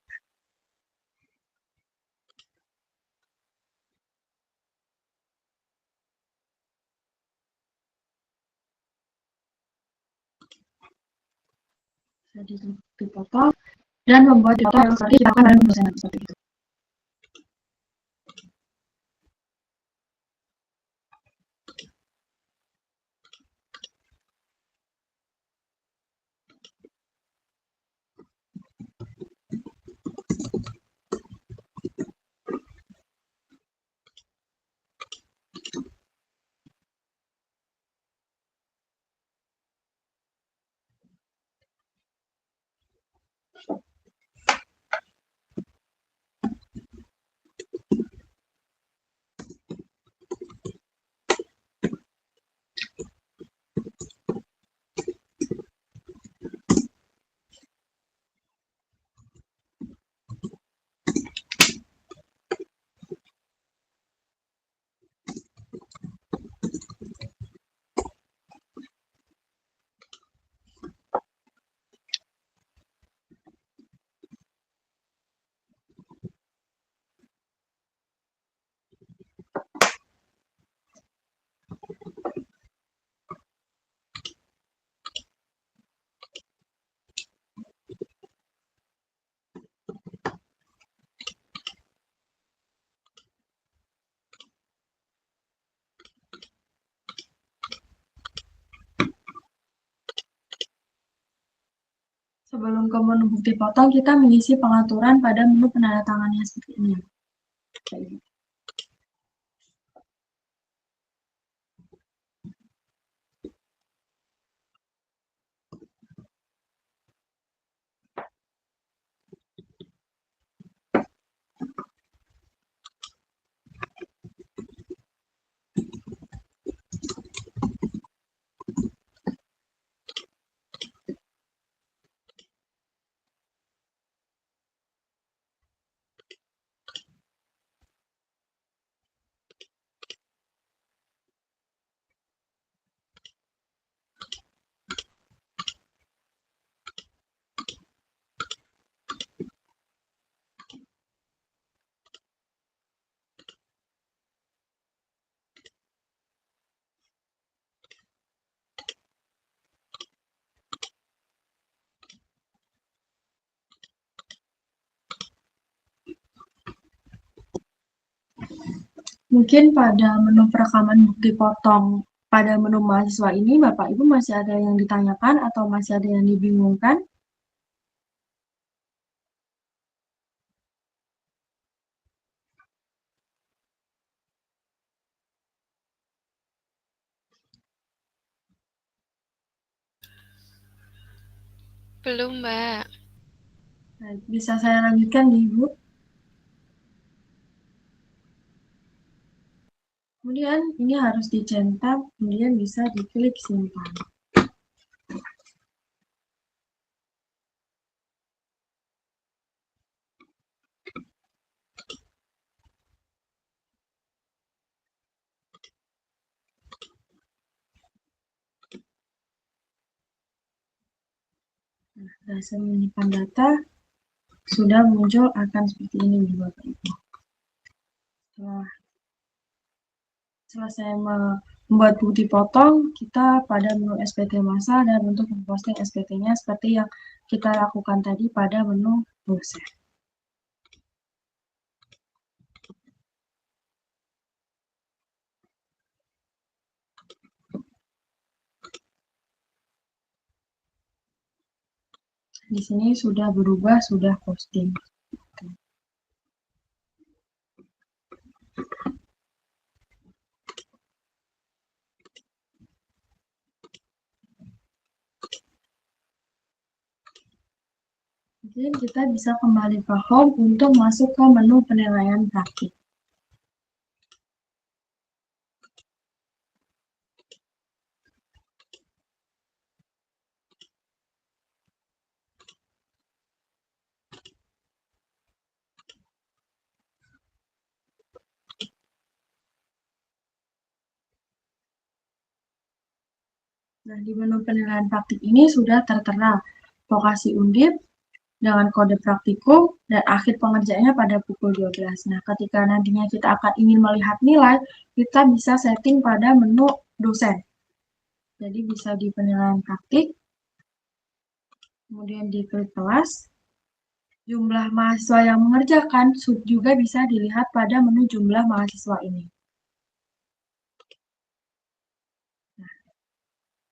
Jadi dipotong dan membuat dipotong yang seperti kita lakukan pada dosen seperti itu. Sebelum ke menu bukti potong, kita mengisi pengaturan pada menu penandatangannya seperti ini. Mungkin pada menu perekaman bukti potong pada menu mahasiswa ini, Bapak Ibu masih ada yang ditanyakan atau masih ada yang dibingungkan? Belum, Mbak. Baik, bisa saya lanjutkan, Ibu? Kemudian ini harus dicetak, kemudian bisa diklik simpan. Nah, hasil menyimpan data sudah muncul akan seperti ini, Bapak Ibu. Setelah saya membuat bukti potong, kita pada menu SPT masa dan untuk memposting SPT-nya seperti yang kita lakukan tadi pada menu dosen. Di sini sudah berubah, sudah posting. Mungkin kita bisa kembali ke home untuk masuk ke menu penilaian praktik. Nah, di menu penilaian praktik ini sudah tertera vokasi undip dengan kode praktikum dan akhir pengerjaannya pada pukul 12. Nah, ketika nantinya kita akan ingin melihat nilai, kita bisa setting pada menu dosen. Jadi bisa di penilaian praktik, kemudian di klik kelas. Jumlah mahasiswa yang mengerjakan juga bisa dilihat pada menu jumlah mahasiswa ini.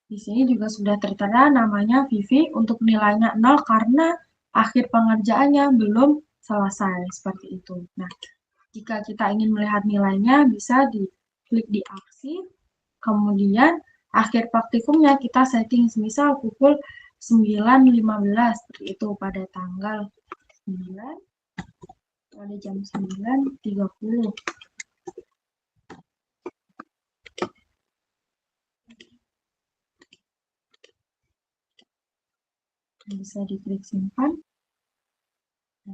Di sini juga sudah tertera namanya Vivi untuk nilainya 0 karena akhir pengerjaannya belum selesai, seperti itu. Nah, jika kita ingin melihat nilainya, bisa diklik di aksi, kemudian akhir praktikumnya kita setting semisal pukul 9.15, seperti itu pada tanggal 9, pada jam 9.30. Bisa diklik simpan.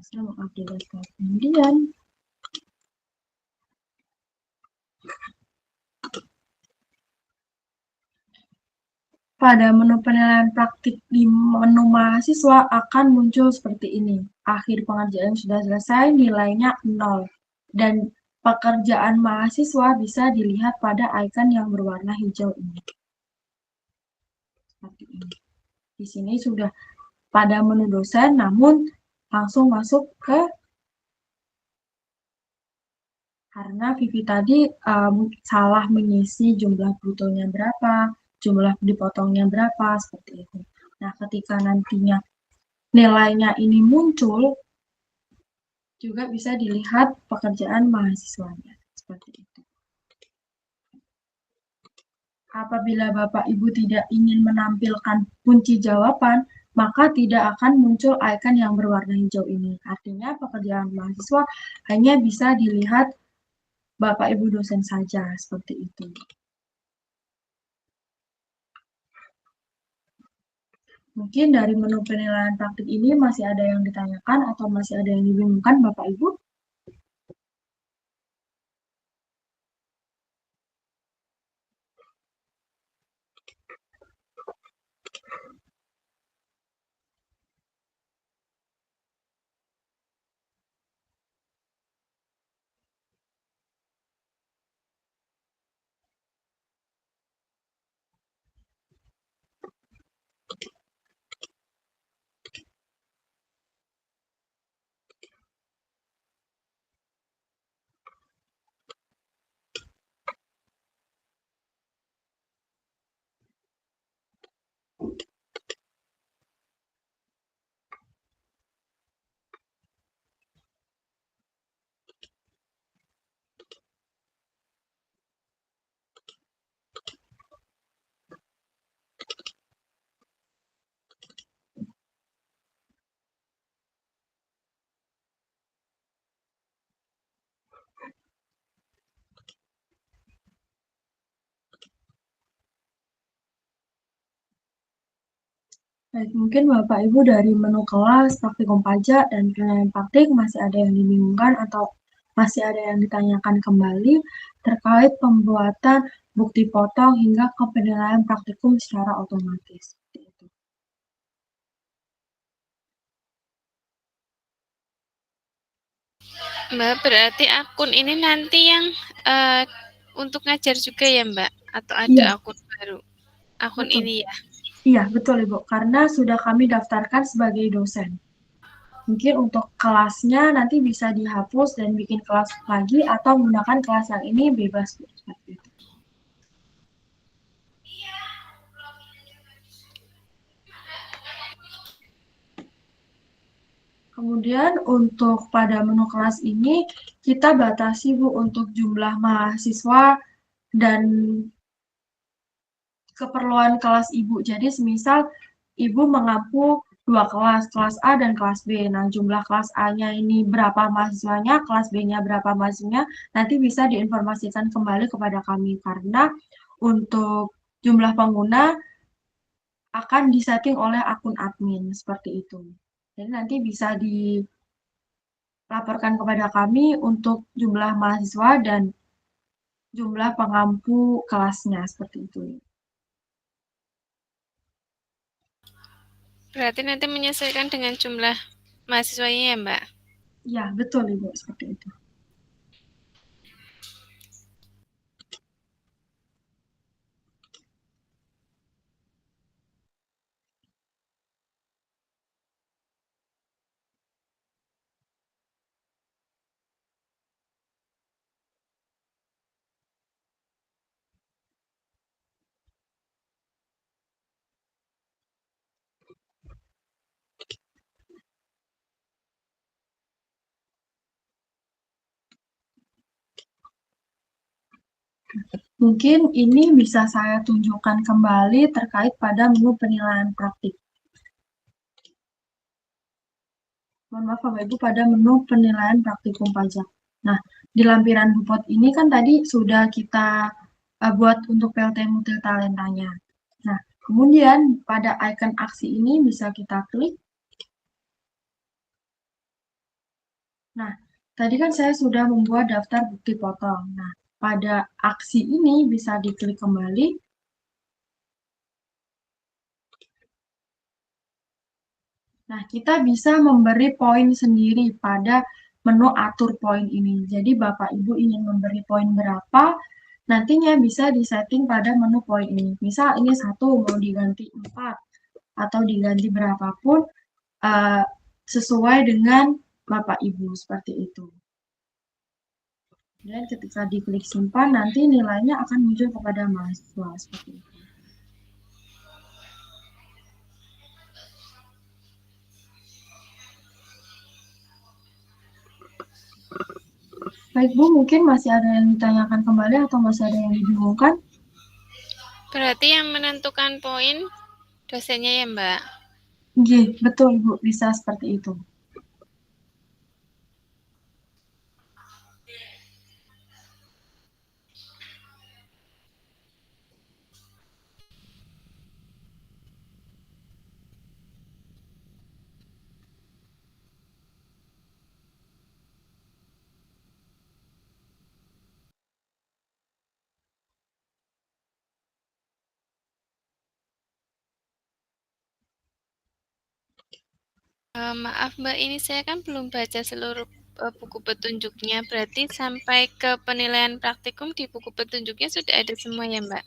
Saya mau update kemudian. Pada menu penilaian praktik di menu mahasiswa akan muncul seperti ini. Akhir pengerjaan sudah selesai, nilainya 0. Dan pekerjaan mahasiswa bisa dilihat pada icon yang berwarna hijau ini. Seperti ini. Di sini sudah pada menu dosen, namun langsung masuk ke karena Vivi tadi salah mengisi jumlah brutonya berapa, jumlah dipotongnya berapa, seperti itu. Nah, ketika nantinya nilainya ini muncul, juga bisa dilihat pekerjaan mahasiswanya, seperti itu. Apabila Bapak Ibu tidak ingin menampilkan kunci jawaban, maka tidak akan muncul icon yang berwarna hijau ini. Artinya pekerjaan mahasiswa hanya bisa dilihat Bapak Ibu dosen saja, seperti itu. Mungkin dari menu penilaian praktik ini masih ada yang ditanyakan atau masih ada yang dibingungkan Bapak Ibu? Baik, mungkin Bapak Ibu dari menu kelas, praktikum pajak, dan penilaian praktik masih ada yang dibingungkan atau masih ada yang ditanyakan kembali terkait pembuatan bukti potong hingga ke penilaian praktikum secara otomatis. Mbak, berarti akun ini nanti yang untuk ngajar juga ya, Mbak? Atau ada Iya. akun baru? Akun Betul. ini ya? Iya, betul Ibu. Karena sudah kami daftarkan sebagai dosen. Mungkin untuk kelasnya nanti bisa dihapus dan bikin kelas lagi atau menggunakan kelas yang ini bebas. Seperti itu. Kemudian untuk pada menu kelas ini kita batasi Bu untuk jumlah mahasiswa dan keperluan kelas Ibu. Jadi semisal Ibu mengampu 2 kelas, kelas A dan kelas B. Nah, jumlah kelas A-nya ini berapa mahasiswanya, kelas B-nya berapa mahasiswanya, nanti bisa diinformasikan kembali kepada kami. Karena untuk jumlah pengguna akan disetting oleh akun admin, seperti itu. Jadi nanti bisa dilaporkan kepada kami untuk jumlah mahasiswa dan jumlah pengampu kelasnya, seperti itu. Berarti nanti menyesuaikan dengan jumlah mahasiswanya ya, Mbak? Ya, betul Ibu, seperti itu. Mungkin ini bisa saya tunjukkan kembali terkait pada menu penilaian praktik. Mohon maaf Bapak Ibu, pada menu penilaian praktikum pajak. Nah, di lampiran Bupot ini kan tadi sudah kita buat untuk PLT multitalentanya. Nah, kemudian pada icon aksi ini bisa kita klik. Nah, tadi kan saya sudah membuat daftar bukti potong. Nah, pada aksi ini bisa diklik kembali. Nah, kita bisa memberi poin sendiri pada menu atur poin ini. Jadi, Bapak Ibu ingin memberi poin berapa, nantinya bisa disetting pada menu poin ini. Misal ini 1 mau diganti 4 atau diganti berapapun sesuai dengan Bapak Ibu, seperti itu. Dan ketika diklik simpan, nanti nilainya akan muncul kepada mahasiswa, seperti itu. Baik Bu, mungkin masih ada yang ditanyakan kembali atau masih ada yang dibingungkan? Berarti yang menentukan poin dosennya ya, Mbak? Iya, betul Ibu, bisa seperti itu. Maaf Mbak, ini saya kan belum baca seluruh buku petunjuknya. Berarti sampai ke penilaian praktikum di buku petunjuknya sudah ada semua ya, Mbak?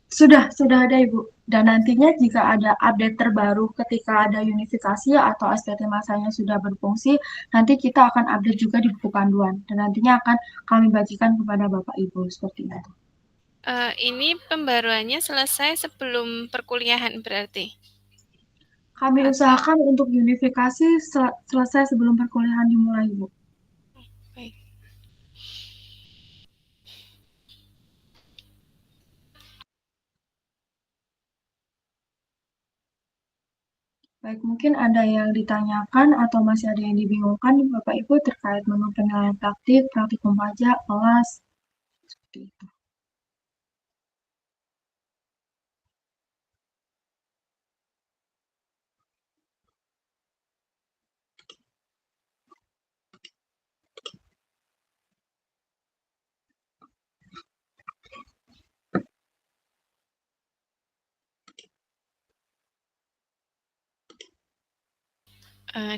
Sudah ada Ibu. Dan nantinya jika ada update terbaru ketika ada unifikasi atau SPT masanya sudah berfungsi, nanti kita akan update juga di buku panduan. Dan nantinya akan kami bagikan kepada Bapak Ibu, seperti itu. Ini pembaruannya selesai sebelum perkuliahan berarti? Kami usahakan untuk unifikasi selesai sebelum perkuliahan dimulai, Bu. Baik. Baik, mungkin ada yang ditanyakan atau masih ada yang dibingungkan Bapak Ibu terkait menu penilaian praktik, praktikum pajak, kelas, seperti itu.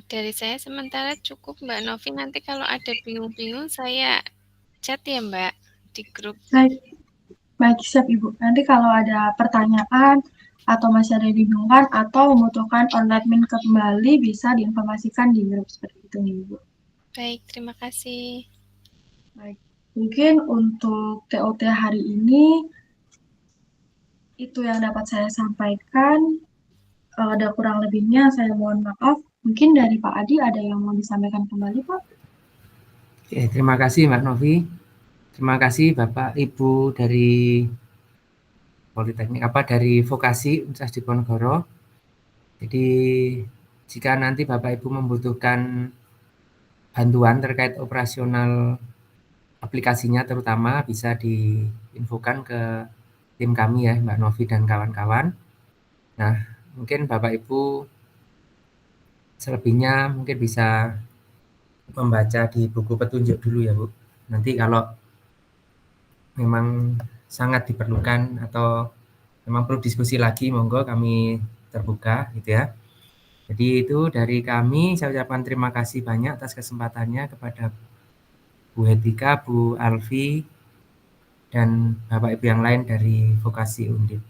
Dari saya sementara cukup Mbak Novi. Nanti kalau ada bingung-bingung saya chat ya Mbak di grup. Baik, siap Ibu. Nanti kalau ada pertanyaan atau masih ada yang dibingungkan atau membutuhkan on-admin kembali bisa diinformasikan di grup seperti itu nih Ibu. Baik, terima kasih. Baik, mungkin untuk TOT hari ini itu yang dapat saya sampaikan. Kalau ada kurang lebihnya saya mohon maaf. Mungkin dari Pak Adi ada yang mau disampaikan kembali, Pak? Oke, terima kasih Mbak Novi. Terima kasih Bapak Ibu dari Politeknik dari Vokasi Universitas Diponegoro. Jadi jika nanti Bapak Ibu membutuhkan bantuan terkait operasional aplikasinya terutama bisa diinfokan ke tim kami ya Mbak Novi dan kawan-kawan. Nah, mungkin Bapak Ibu selebihnya mungkin bisa membaca di buku petunjuk dulu ya Bu. Nanti kalau memang sangat diperlukan atau memang perlu diskusi lagi, monggo kami terbuka gitu ya. Jadi itu dari kami, saya ucapkan terima kasih banyak atas kesempatannya kepada Bu Hetika, Bu Alfi, dan Bapak Ibu yang lain dari Vokasi Undip.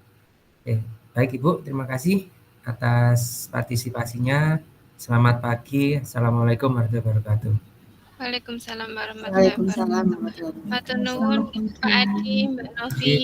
Baik Ibu, terima kasih atas partisipasinya. Selamat pagi. Assalamualaikum warahmatullahi wabarakatuh. Waalaikumsalam warahmatullahi wabarakatuh. Matur nuwun Pak Adi, Mbak Novi.